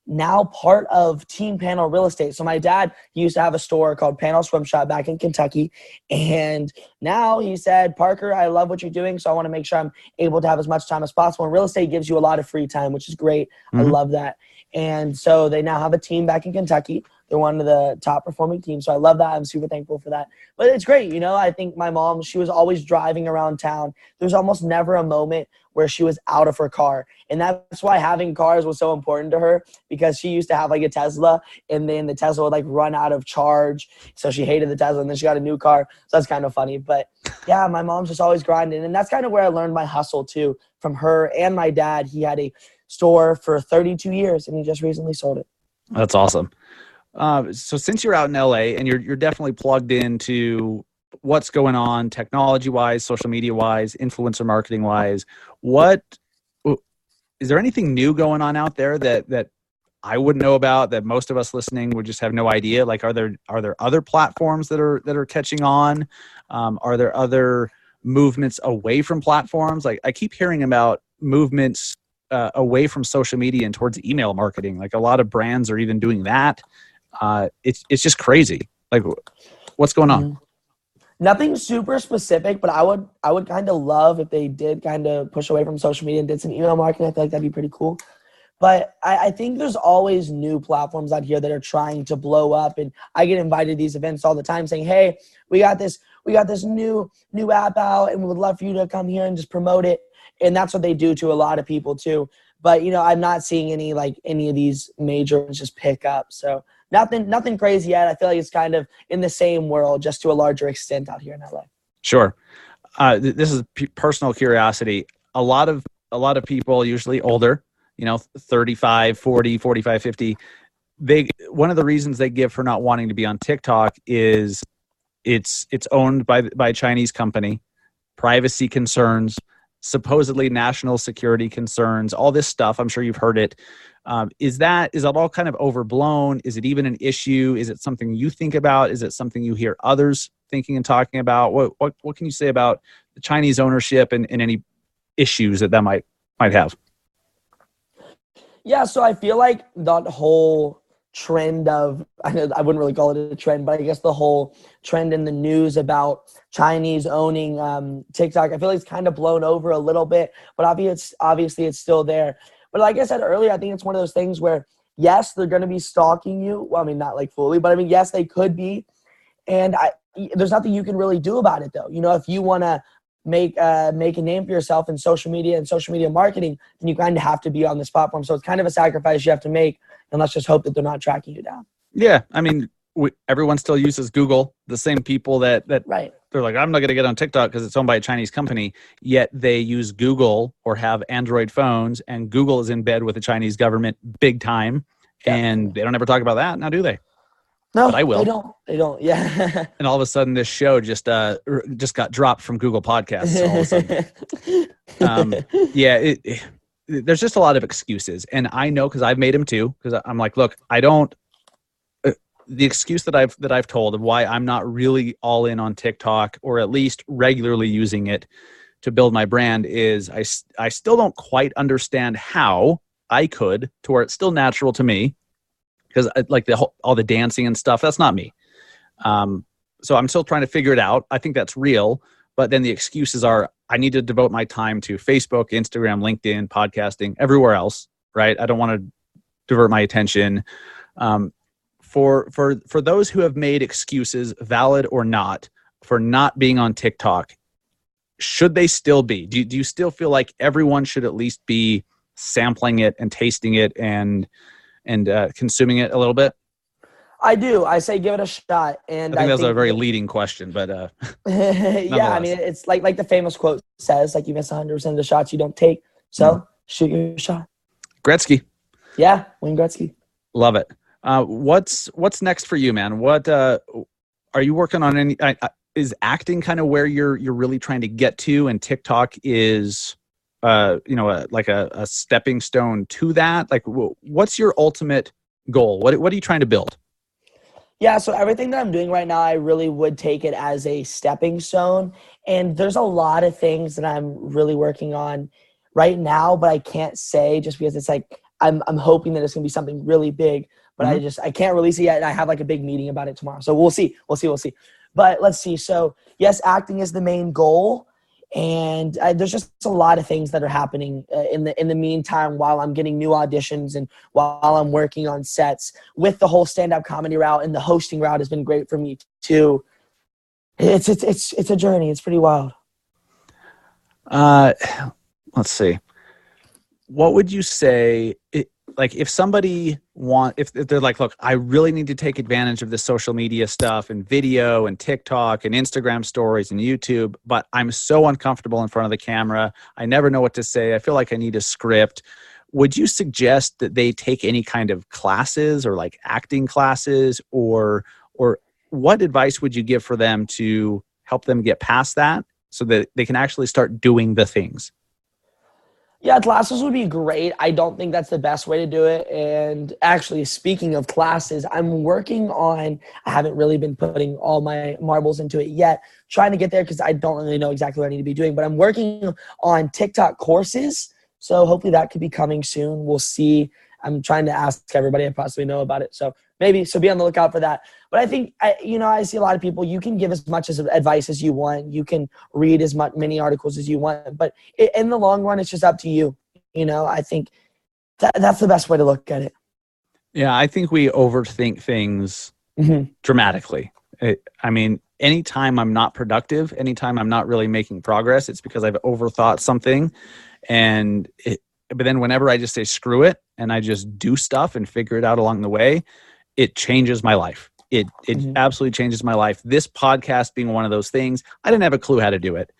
now part of Team Pannell Real Estate. So my dad, he used to have a store called Pannell Swim Shop back in Kentucky. And now he said, Parker, I love what you're doing. So I want to make sure I'm able to have as much time as possible. And real estate gives you a lot of free time, which is great. I love that. And so they now have a team back in Kentucky. They're one of the top performing teams. So I love that. I'm super thankful for that. But it's great. You know, I think my mom, she was always driving around town. There's almost never a moment where she was out of her car. And that's why having cars was so important to her, because she used to have like a Tesla and then the Tesla would like run out of charge. So she hated the Tesla and then she got a new car. So that's kind of funny. But yeah, my mom's just always grinding. And that's kind of where I learned my hustle too, from her and my dad. He had a store for 32 years and he just recently sold it. That's awesome. So since you're out in LA and you're definitely plugged into what's going on technology wise, social media wise, influencer marketing wise, is there anything new going on out there that I wouldn't know about, that most of us listening would just have no idea? Like, are there other platforms that are catching on? Are there other movements away from platforms? Like, I keep hearing about movements away from social media and towards email marketing. Like, a lot of brands are even doing that. It's just crazy. Like, what's going on? Nothing super specific, but I would kind of love if they did kind of push away from social media and did some email marketing. I feel like that'd be pretty cool. But I think there's always new platforms out here that are trying to blow up. And I get invited to these events all the time saying, hey, we got this new app out and we would love for you to come here and just promote it. And that's what they do to a lot of people too. But, you know, I'm not seeing any of these major ones just pick up. So nothing crazy yet. I feel like it's kind of in the same world, just to a larger extent out here in LA. Sure. This is personal curiosity. A lot of people, usually older, 35, 40, 45, 50, one of the reasons they give for not wanting to be on TikTok is it's owned by a Chinese company, privacy concerns. supposedly national security concerns, all this stuff. I'm sure you've heard it. Is that all kind of overblown? Is it even an issue? Is it something you think about? Is it something you hear others thinking and talking about? What can you say about the Chinese ownership and any issues that might have? Yeah, so I feel like that whole trend of, I wouldn't really call it a trend, but I guess the whole trend in the news about Chinese owning TikTok, I feel like it's kind of blown over a little bit, but obviously it's still there. But like I said earlier, I think it's one of those things where, yes, they're going to be stalking you. Well, I mean, not like fully, but I mean, yes, they could be. And there's nothing you can really do about it, though. If you want to make a name for yourself in social media and social media marketing, then you kind of have to be on this platform. So it's kind of a sacrifice you have to make, and let's just hope that they're not tracking you down. Yeah, I mean, everyone still uses Google. The same people that right. They're like, I'm not going to get on TikTok because it's owned by a Chinese company. Yet they use Google or have Android phones, and Google is in bed with the Chinese government big time. Yeah. And they don't ever talk about that now, do they? No, but I will. They don't. Yeah. And all of a sudden, this show just got dropped from Google Podcasts. All of a sudden, there's just a lot of excuses, and I know because I've made them too. Because I'm like, look, I don't. The excuse that I've told of why I'm not really all in on TikTok, or at least regularly using it to build my brand, is I still don't quite understand how I could to where it's still natural to me. Because like all the dancing and stuff, that's not me. So I'm still trying to figure it out. I think that's real. But then the excuses are, I need to devote my time to Facebook, Instagram, LinkedIn, podcasting, everywhere else, right? I don't want to divert my attention. For those who have made excuses, valid or not, for not being on TikTok, should they still be? Do you still feel like everyone should at least be sampling it and tasting it and consuming it a little bit? I do. I say give it a shot. And I think that's a very leading question, but yeah, I mean, it's like the famous quote says, like, you miss 100% of the shots you don't take. So shoot your shot. Gretzky. Yeah, Wayne Gretzky. Love it. What's next for you, man? What are you working on? Is acting kind of where you're really trying to get to, and TikTok is like a stepping stone to that? Like, what's your ultimate goal? What are you trying to build? Yeah, so everything that I'm doing right now, I really would take it as a stepping stone. And there's a lot of things that I'm really working on right now, but I can't say just because it's like I'm hoping that it's gonna be something really big, but I can't release it yet. And I have like a big meeting about it tomorrow. So we'll see. But let's see. So yes, acting is the main goal. And there's just a lot of things that are happening in the meantime while I'm getting new auditions and while I'm working on sets. With the whole stand-up comedy route and the hosting route has been great for me too. It's a journey. It's pretty wild. Let's see. What would you say? Like if somebody if they're like, look, I really need to take advantage of this social media stuff and video and TikTok and Instagram stories and YouTube, but I'm so uncomfortable in front of the camera. I never know what to say. I feel like I need a script. Would you suggest that they take any kind of classes or like acting classes, or what advice would you give for them to help them get past that so that they can actually start doing the things? Yeah, classes would be great. I don't think that's the best way to do it. And actually, speaking of classes, I'm working on, I haven't really been putting all my marbles into it yet, trying to get there because I don't really know exactly what I need to be doing. But I'm working on Tick-Tock Courses. So hopefully that could be coming soon. We'll see. I'm trying to ask everybody I possibly know about it. So be on the lookout for that. But I think, I see a lot of people, you can give as much advice as you want. You can read many articles as you want. But in the long run, it's just up to you. I think that's the best way to look at it. Yeah, I think we overthink things dramatically. I mean, anytime I'm not productive, anytime I'm not really making progress, it's because I've overthought something. But then whenever I just say screw it and I just do stuff and figure it out along the way, it changes my life. It absolutely changes my life. This podcast being one of those things, I didn't have a clue how to do it.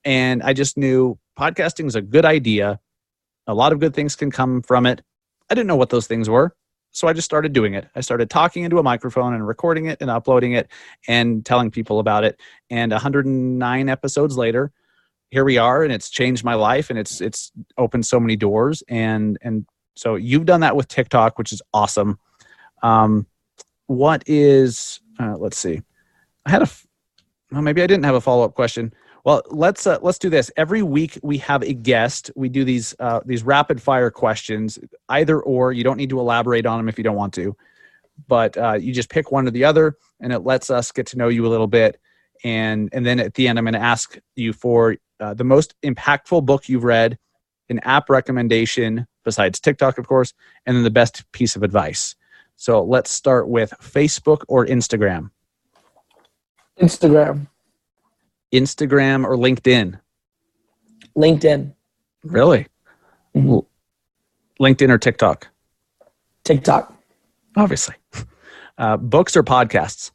And I just knew podcasting is a good idea. A lot of good things can come from it. I didn't know what those things were. So I just started doing it. I started talking into a microphone and recording it and uploading it and telling people about it. And 109 episodes later, here we are, and it's changed my life, and it's opened so many doors. And so you've done that with TikTok, which is awesome. What is, let's see. Maybe I didn't have a follow-up question. Well, let's do this. Every week we have a guest. We do these rapid fire questions, either or. You don't need to elaborate on them if you don't want to, but you just pick one or the other, and it lets us get to know you a little bit. And then at the end, I'm going to ask you for the most impactful book you've read, an app recommendation besides TikTok, of course, and then the best piece of advice. So let's start with Facebook or Instagram. Instagram. Instagram or LinkedIn? LinkedIn. Really? Mm-hmm. LinkedIn or TikTok? TikTok. Obviously. Books or podcasts?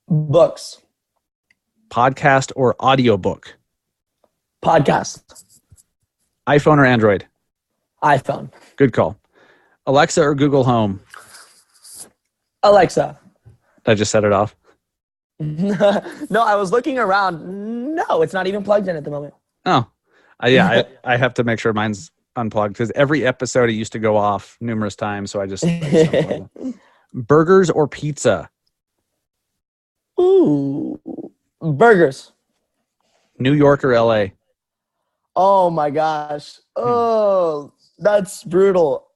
Books. Podcast or audiobook? Podcast. iPhone or Android? iPhone. Good call. Alexa or Google Home? Alexa. I just set it off. No, I was looking around. No, it's not even plugged in at the moment. Oh, yeah. I have to make sure mine's unplugged because every episode it used to go off numerous times. So I just Burgers or pizza? Ooh, burgers. New York or LA? Oh my gosh. Oh, that's brutal.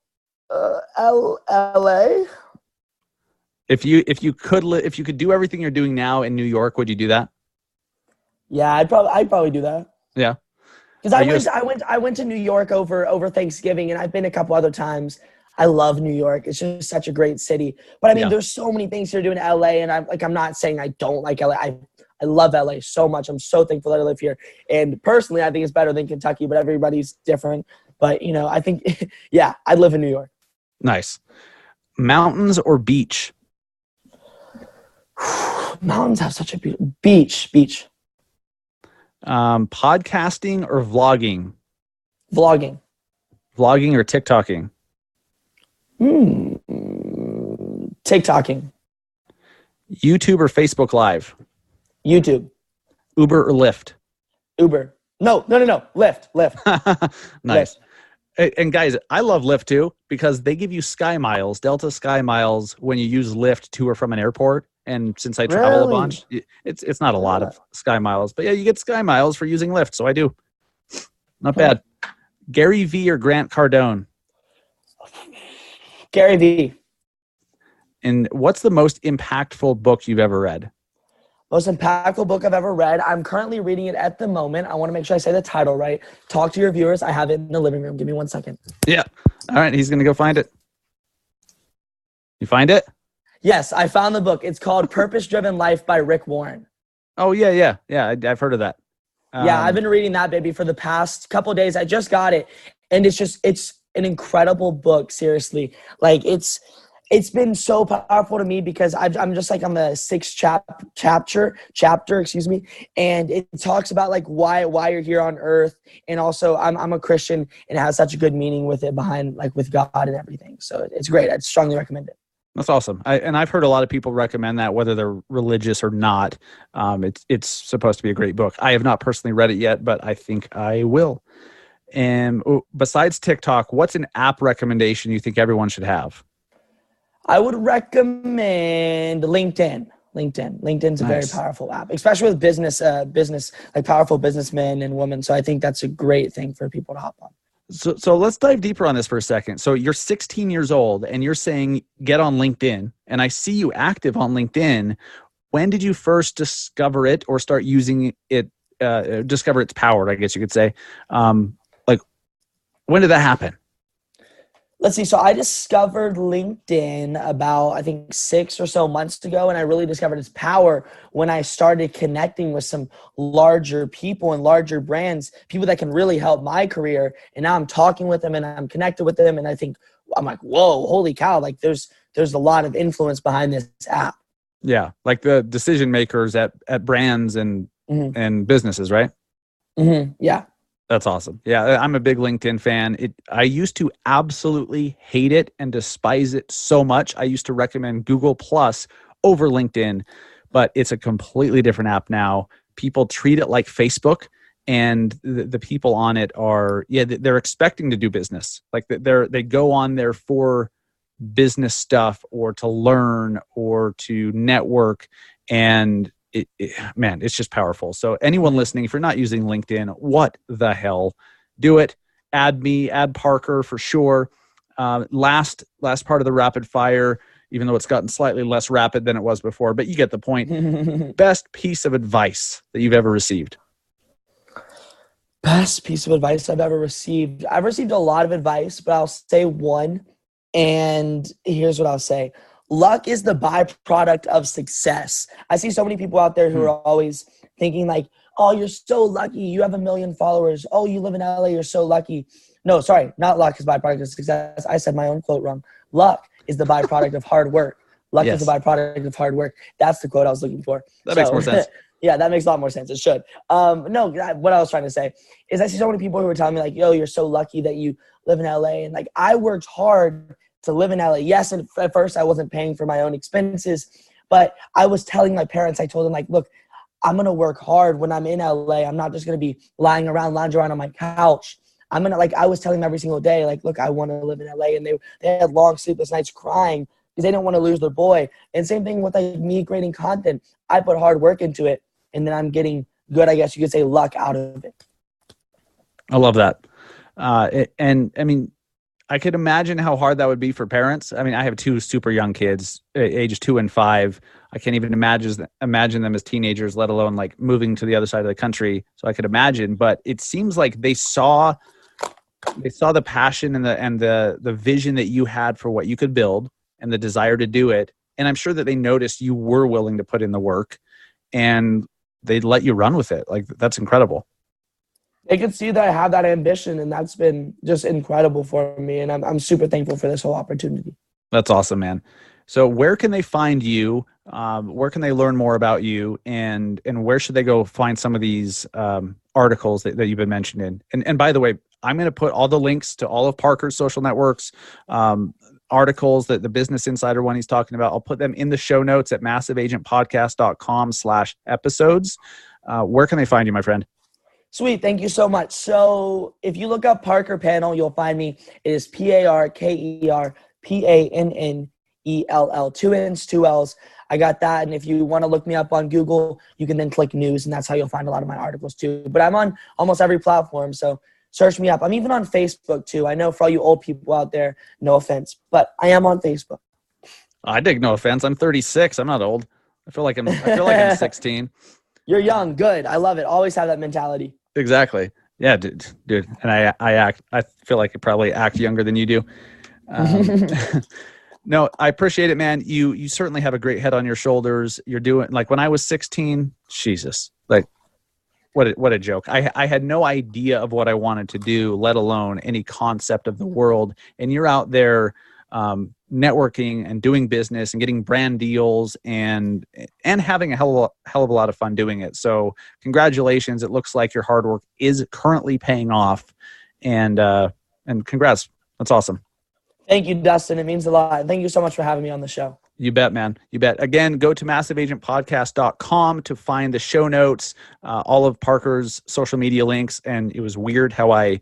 LA. If you could do everything you're doing now in New York, would you do that? Yeah, I'd probably do that. Yeah. Because I went to New York over Thanksgiving, and I've been a couple other times. I love New York. It's just such a great city. But I mean, there's so many things to do in LA, and I'm not saying I don't like LA. I love LA so much. I'm so thankful that I live here. And personally, I think it's better than Kentucky, but everybody's different. But, I think, yeah, I'd live in New York. Nice. Mountains or beach? Mountains have such a beautiful beach. Podcasting or vlogging? Vlogging. Vlogging or TikToking? TikToking. YouTube or Facebook Live? YouTube. Uber or Lyft? Uber. No. Lyft. Nice. Lyft. And guys, I love Lyft too because they give you Sky Miles, Delta Sky Miles when you use Lyft to or from an airport. And since I travel a bunch, it's not a lot of Sky Miles, but yeah, you get Sky Miles for using Lyft. So I do. Not bad. Gary V or Grant Cardone? Gary V. And what's the most impactful book you've ever read? Most impactful book I've ever read. I'm currently reading it at the moment. I want to make sure I say the title right. Talk to your viewers. I have it in the living room. Give me 1 second. Yeah. All right. He's going to go find it. You find it? Yes, I found the book. It's called Purpose Driven Life by Rick Warren. Oh, yeah. I've heard of that. Yeah, I've been reading that baby for the past couple of days. I just got it. And it's an incredible book. Seriously. Like it's been so powerful to me because I'm just like on the 6th chapter, excuse me. And it talks about like why you're here on earth. And also I'm a Christian and it has such a good meaning with it behind like with God and everything. So it's great. I'd strongly recommend it. That's awesome. I've heard a lot of people recommend that, whether they're religious or not. It's supposed to be a great book. I have not personally read it yet, but I think I will. And besides TikTok, what's an app recommendation you think everyone should have? I would recommend LinkedIn. LinkedIn's a very powerful app, especially with business, like powerful businessmen and women. So I think that's a great thing for people to hop on. So let's dive deeper on this for a second. So you're 16 years old and you're saying get on LinkedIn, and I see you active on LinkedIn. When did you first discover it or start using it, discover its power, I guess you could say? Like, when did that happen? Let's see. So I discovered LinkedIn about, I think, 6 or so months ago, and I really discovered its power when I started connecting with some larger people and larger brands, people that can really help my career. And now I'm talking with them and I'm connected with them, and I'm like, whoa, holy cow! Like there's a lot of influence behind this app. Yeah, like the decision makers at brands and businesses, right? Mm-hmm. Yeah. That's awesome. Yeah, I'm a big LinkedIn fan. I used to absolutely hate it and despise it so much. I used to recommend Google Plus over LinkedIn, but it's a completely different app now. People treat it like Facebook, and the people on it are, they're expecting to do business. Like they go on there for business stuff or to learn or to network. And man, it's just powerful. So anyone listening, if you're not using LinkedIn, what the hell? Do it. Add me, add Parker for sure. Last part of the rapid fire, even though it's gotten slightly less rapid than it was before, but you get the point. Best piece of advice that you've ever received? Best piece of advice I've ever received. I've received a lot of advice, but I'll say one. And here's what I'll say. Luck is the byproduct of success. I see so many people out there who are always thinking like, oh, you're so lucky. You have 1 million followers. Oh, you live in LA. You're so lucky. No, sorry. Not luck is byproduct of success. I said my own quote wrong. Luck is the byproduct of hard work. Luck is the byproduct of hard work. That's the quote I was looking for. That makes more sense. Yeah, that makes a lot more sense. It should. No, what I was trying to say is I see so many people who are telling me like, yo, you're so lucky that you live in LA. And like, I worked hard to live in LA. Yes, and at first I wasn't paying for my own expenses, but I was telling my parents, I told them like, look, I'm going to work hard when I'm in LA. I'm not just going to be lounging around on my couch. I'm going to I was telling them every single day, like, look, I want to live in LA. And they had long sleepless nights crying because they didn't want to lose their boy. And same thing with like me creating content. I put hard work into it. And then I'm getting good, I guess you could say, luck out of it. I love that. And I mean, I could imagine how hard that would be for parents. I mean, I have 2 super young kids, ages 2 and 5. I can't even imagine them as teenagers, let alone like moving to the other side of the country. So I could imagine, but it seems like they saw the passion and the vision that you had for what you could build and the desire to do it. And I'm sure that they noticed you were willing to put in the work, and they'd let you run with it. Like, that's incredible. They could see that I have that ambition, and that's been just incredible for me. And I'm super thankful for this whole opportunity. That's awesome, man. So where can they find you? Where can they learn more about you? And where should they go find some of these articles that you've been mentioning? And by the way, I'm going to put all the links to all of Parker's social networks, articles, that the Business Insider one he's talking about. I'll put them in the show notes at massiveagentpodcast.com/episodes. Where can they find you, my friend? Sweet. Thank you so much. So if you look up Parker Pannell, you'll find me. It is ParkerPannell, 2 N's, 2 L's. I got that. And if you want to look me up on Google, you can then click news, and that's how you'll find a lot of my articles too. But I'm on almost every platform, so search me up. I'm even on Facebook too. I know for all you old people out there, no offense, but I am on Facebook. I dig no offense. I'm 36. I'm not old. I feel like I'm 16. You're young. Good. I love it. Always have that mentality. Exactly. Yeah, dude. And I feel like I probably act younger than you do. No, I appreciate it, man. You certainly have a great head on your shoulders. You're doing, like, when I was 16, Jesus, like, what a joke. I had no idea of what I wanted to do, let alone any concept of the world. And you're out there networking and doing business and getting brand deals and having a hell of a lot of fun doing it. So congratulations. It looks like your hard work is currently paying off, and congrats. That's awesome. Thank you, Dustin. It means a lot. Thank you so much for having me on the show. You bet, man. You bet. Again, go to massiveagentpodcast.com to find the show notes, all of Parker's social media links. And it was weird how I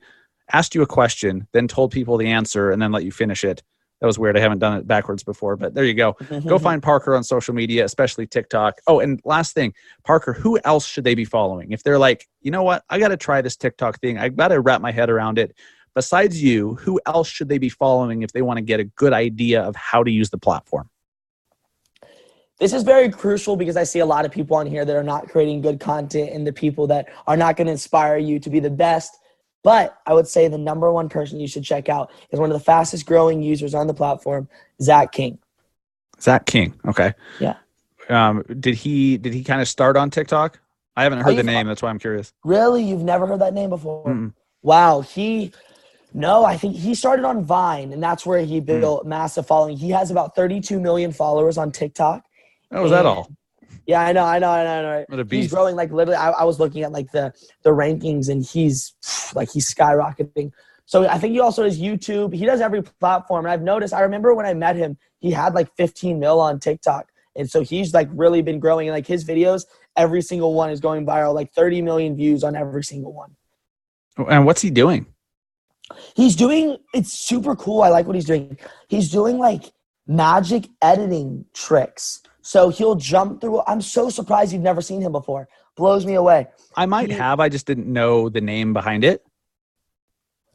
asked you a question, then told people the answer, and then let you finish it. That was weird. I haven't done it backwards before, but there you go. Go find Parker on social media, especially TikTok. Oh, and last thing, Parker, who else should they be following? If they're like, you know what, I got to try this TikTok thing. I got to wrap my head around it. Besides you, who else should they be following if they want to get a good idea of how to use the platform? This is very crucial because I see a lot of people on here that are not creating good content and the people that are not going to inspire you to be the best. But I would say the number one person you should check out is one of the fastest growing users on the platform, Zach King. Zach King. Okay. Yeah. Did he kind of start on TikTok? I haven't heard the name. That's why I'm curious. Really? You've never heard that name before? Mm-mm. Wow. No, I think he started on Vine, and that's where he built massive following. He has about 32 million followers on TikTok. Oh, is that all? Yeah, I know. What a beast. He's growing like literally. I was looking at like the rankings, and he's skyrocketing. So I think he also does YouTube. He does every platform. And I've noticed, I remember when I met him, he had like 15 mil on TikTok. And so he's like really been growing. And like his videos, every single one is going viral, like 30 million views on every single one. And what's he doing? It's super cool. I like what he's doing. He's doing like magic editing tricks. So he'll jump through. I'm so surprised you've never seen him before. Blows me away. I I just didn't know the name behind it.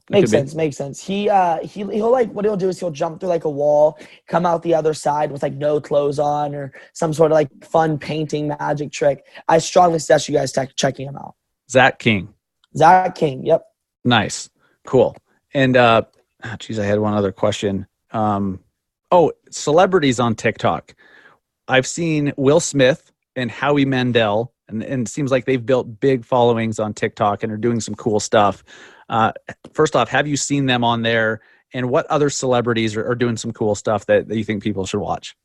Makes sense. He'll like, what he'll do is he'll jump through like a wall, come out the other side with like no clothes on or some sort of like fun painting magic trick. I strongly suggest you guys checking him out. Zach King. Yep. Nice. Cool. And I had one other question. Celebrities on TikTok. I've seen Will Smith and Howie Mandel, and it seems like they've built big followings on TikTok and are doing some cool stuff. First off, have you seen them on there? And what other celebrities are doing some cool stuff that you think people should watch?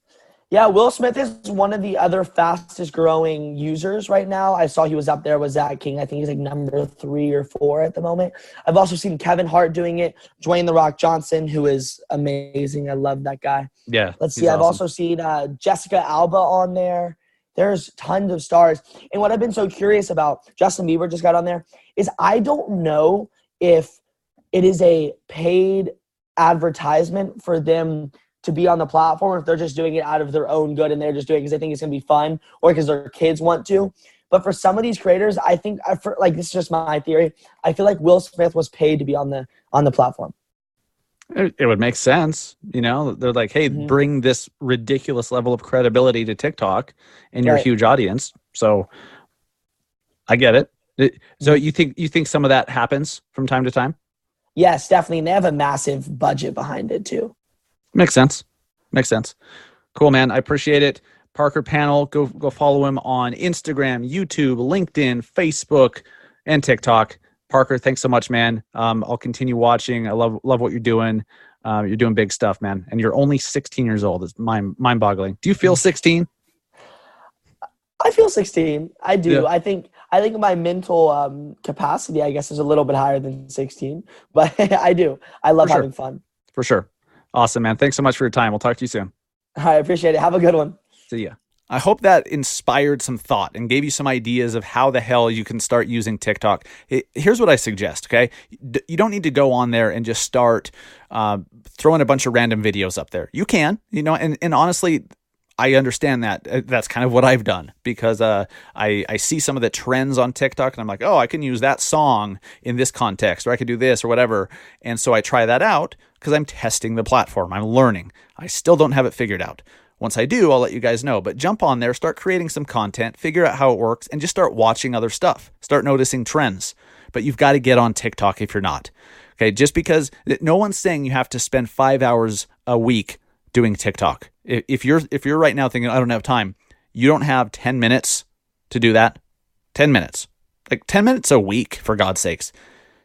Yeah, Will Smith is one of the other fastest growing users right now. I saw he was up there with Zach King. I think he's like number 3 or 4 at the moment. I've also seen Kevin Hart doing it, Dwayne The Rock Johnson, who is amazing. I love that guy. Yeah. Let's see. I've also seen Jessica Alba on there. There's tons of stars. And what I've been so curious about, Justin Bieber just got on there, is I don't know if it is a paid advertisement for them to be on the platform, or if they're just doing it out of their own good and they're just doing it because they think it's going to be fun or because their kids want to. But for some of these creators, I think, this is just my theory, I feel like Will Smith was paid to be on the platform. It would make sense. You know, they're like, hey, bring this ridiculous level of credibility to TikTok and your huge audience. So I get it. So you think some of that happens from time to time? Yes, definitely. And they have a massive budget behind it too. Makes sense. Cool, man. I appreciate it. Parker Pannell, go follow him on Instagram, YouTube, LinkedIn, Facebook, and TikTok. Parker, thanks so much, man. I'll continue watching. I love what you're doing. You're doing big stuff, man. And you're only 16 years old. It's mind-boggling. Do you feel 16? I feel 16. I do. Yeah. I think my mental capacity, I guess, is a little bit higher than 16. But I do. I love having fun. For sure. Awesome, man. Thanks so much for your time. We'll talk to you soon. I appreciate it. Have a good one. See ya. I hope that inspired some thought and gave you some ideas of how the hell you can start using TikTok. Here's what I suggest, okay? You don't need to go on there and just start throwing a bunch of random videos up there. You can, and honestly, I understand that. That's kind of what I've done because I see some of the trends on TikTok and I'm like, oh, I can use that song in this context, or I could do this or whatever. And so I try that out because I'm testing the platform. I'm learning. I still don't have it figured out. Once I do, I'll let you guys know. But jump on there, start creating some content, figure out how it works, and just start watching other stuff. Start noticing trends. But you've got to get on TikTok if you're not. Okay, just because no one's saying you have to spend 5 hours a week doing TikTok. If you're right now thinking, I don't have time, you don't have 10 minutes to do that. 10 minutes. Like 10 minutes a week, for God's sakes.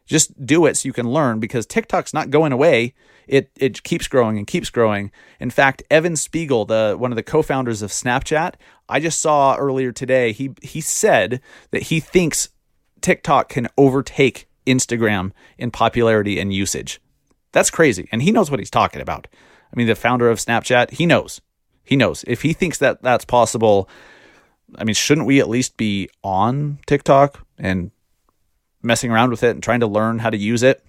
Just do it so you can learn, because TikTok's not going away. It keeps growing and keeps growing. In fact, Evan Spiegel, one of the co-founders of Snapchat, I just saw earlier today, he said that he thinks TikTok can overtake Instagram in popularity and usage. That's crazy. And he knows what he's talking about. I mean, the founder of Snapchat, he knows. If he thinks that that's possible, I mean, shouldn't we at least be on TikTok and messing around with it and trying to learn how to use it?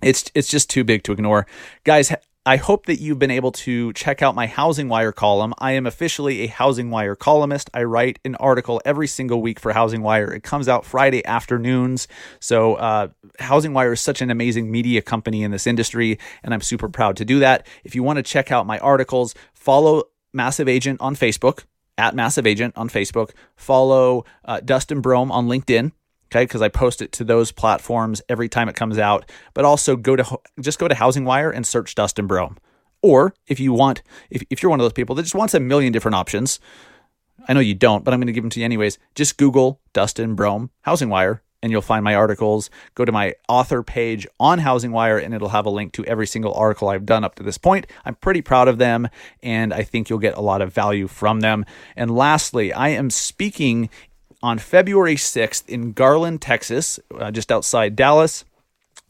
It's just too big to ignore. Guys, I hope that you've been able to check out my Housing Wire column. I am officially a Housing Wire columnist. I write an article every single week for Housing Wire. It comes out Friday afternoons. So Housing Wire is such an amazing media company in this industry, and I'm super proud to do that. If you want to check out my articles, follow Massive Agent on Facebook, at Massive Agent on Facebook. Follow Dustin Brohm on LinkedIn. Okay, because I post it to those platforms every time it comes out. But also go to Housing Wire and search Dustin Brohm. Or if you're one of those people that just wants a million different options, I know you don't, but I'm going to give them to you anyways. Just Google Dustin Brohm Housing Wire, and you'll find my articles. Go to my author page on Housing Wire, and it'll have a link to every single article I've done up to this point. I'm pretty proud of them, and I think you'll get a lot of value from them. And lastly, I am speaking on February 6th in Garland, Texas, just outside Dallas,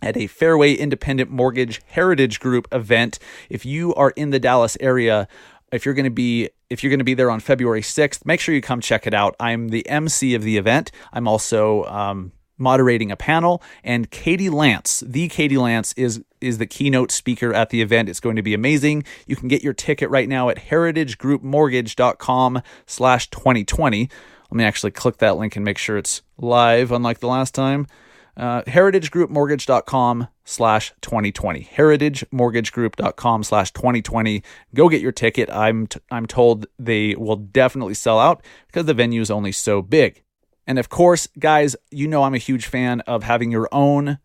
at a Fairway Independent Mortgage Heritage Group event. If you are in the Dallas area, if you're going to be if you're going to be there on February 6th, make sure you come check it out. I'm the MC of the event. I'm also moderating a panel, and Katie Lance is the keynote speaker at the event. It's going to be amazing. You can get your ticket right now at heritagegroupmortgage.com/2020. Let me actually click that link and make sure it's live, unlike the last time. heritagegroupmortgage.com/2020. heritagemortgagegroup.com/2020. Go get your ticket. I'm told they will definitely sell out because the venue is only so big. And of course, guys, you know I'm a huge fan of having your own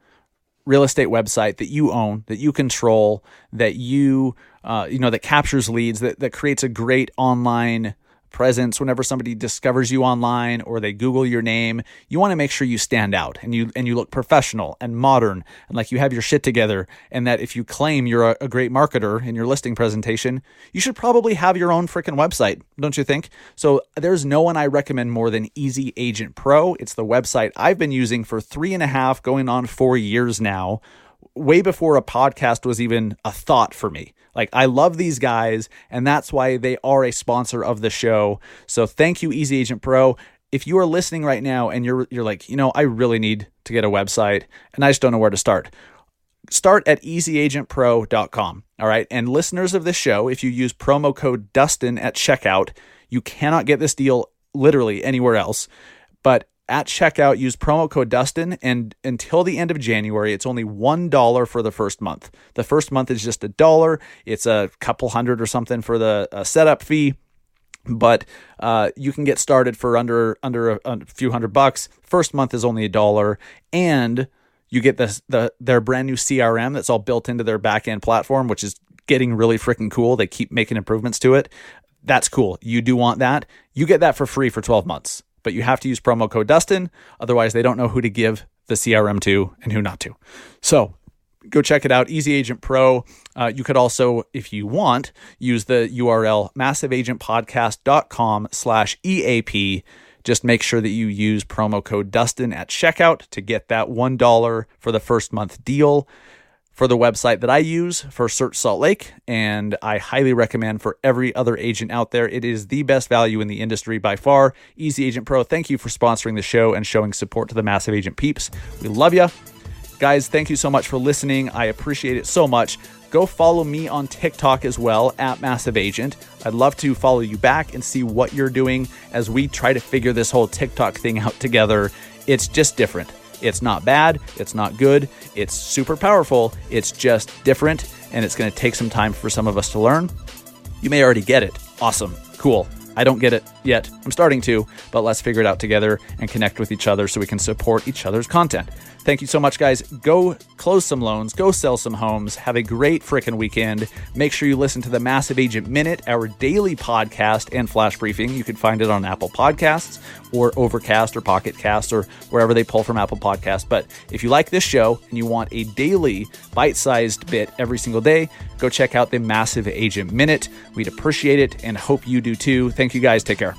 real estate website that you own, that you control, that that captures leads, that creates a great online presence. Whenever somebody discovers you online or they Google your name, you want to make sure you stand out and you look professional and modern and like you have your shit together, and that if you claim you're a great marketer in your listing presentation, you should probably have your own freaking website, don't you think? So there's no one I recommend more than Easy Agent Pro. It's the website I've been using for 3.5 going on 4 years now, way before a podcast was even a thought for me. Like, I love these guys, and that's why they are a sponsor of the show. So thank you, Easy Agent Pro. If you are listening right now and you're like, I really need to get a website and I just don't know where to start at easyagentpro.com. All right. And listeners of this show, if you use promo code Dustin at checkout, you cannot get this deal literally anywhere else. But at checkout, use promo code Dustin, and until the end of January, it's only $1 for the first month. The first month is just $1. It's a couple hundred or something for the setup fee, but you can get started for under a few $100. First month is only $1, and you get their brand new CRM that's all built into their back-end platform, which is getting really freaking cool. They keep making improvements to it. That's cool. You do want that. You get that for free for 12 months. But you have to use promo code Dustin. Otherwise, they don't know who to give the CRM to and who not to. So go check it out, Easy Agent Pro. You could also, if you want, use the URL massiveagentpodcast.com/EAP. Just make sure that you use promo code Dustin at checkout to get that $1 for the first month deal for the website that I use for Search Salt Lake, and I highly recommend for every other agent out there. It is the best value in the industry by far. Easy Agent Pro, thank you for sponsoring the show and showing support to the Massive Agent peeps. We love you. Guys, thank you so much for listening. I appreciate it so much. Go follow me on TikTok as well, at Massive Agent. I'd love to follow you back and see what you're doing as we try to figure this whole TikTok thing out together. It's just different. It's not bad. It's not good. It's super powerful. It's just different, and it's going to take some time for some of us to learn. You may already get it. Awesome. Cool. I don't get it yet. I'm starting to, but let's figure it out together and connect with each other so we can support each other's content. Thank you so much, guys. Go close some loans. Go sell some homes. Have a great freaking weekend. Make sure you listen to the Massive Agent Minute, our daily podcast and flash briefing. You can find it on Apple Podcasts or Overcast or Pocket Cast or wherever they pull from Apple Podcasts. But if you like this show and you want a daily bite-sized bit every single day, go check out the Massive Agent Minute. We'd appreciate it and hope you do too. Thank you, guys. Take care.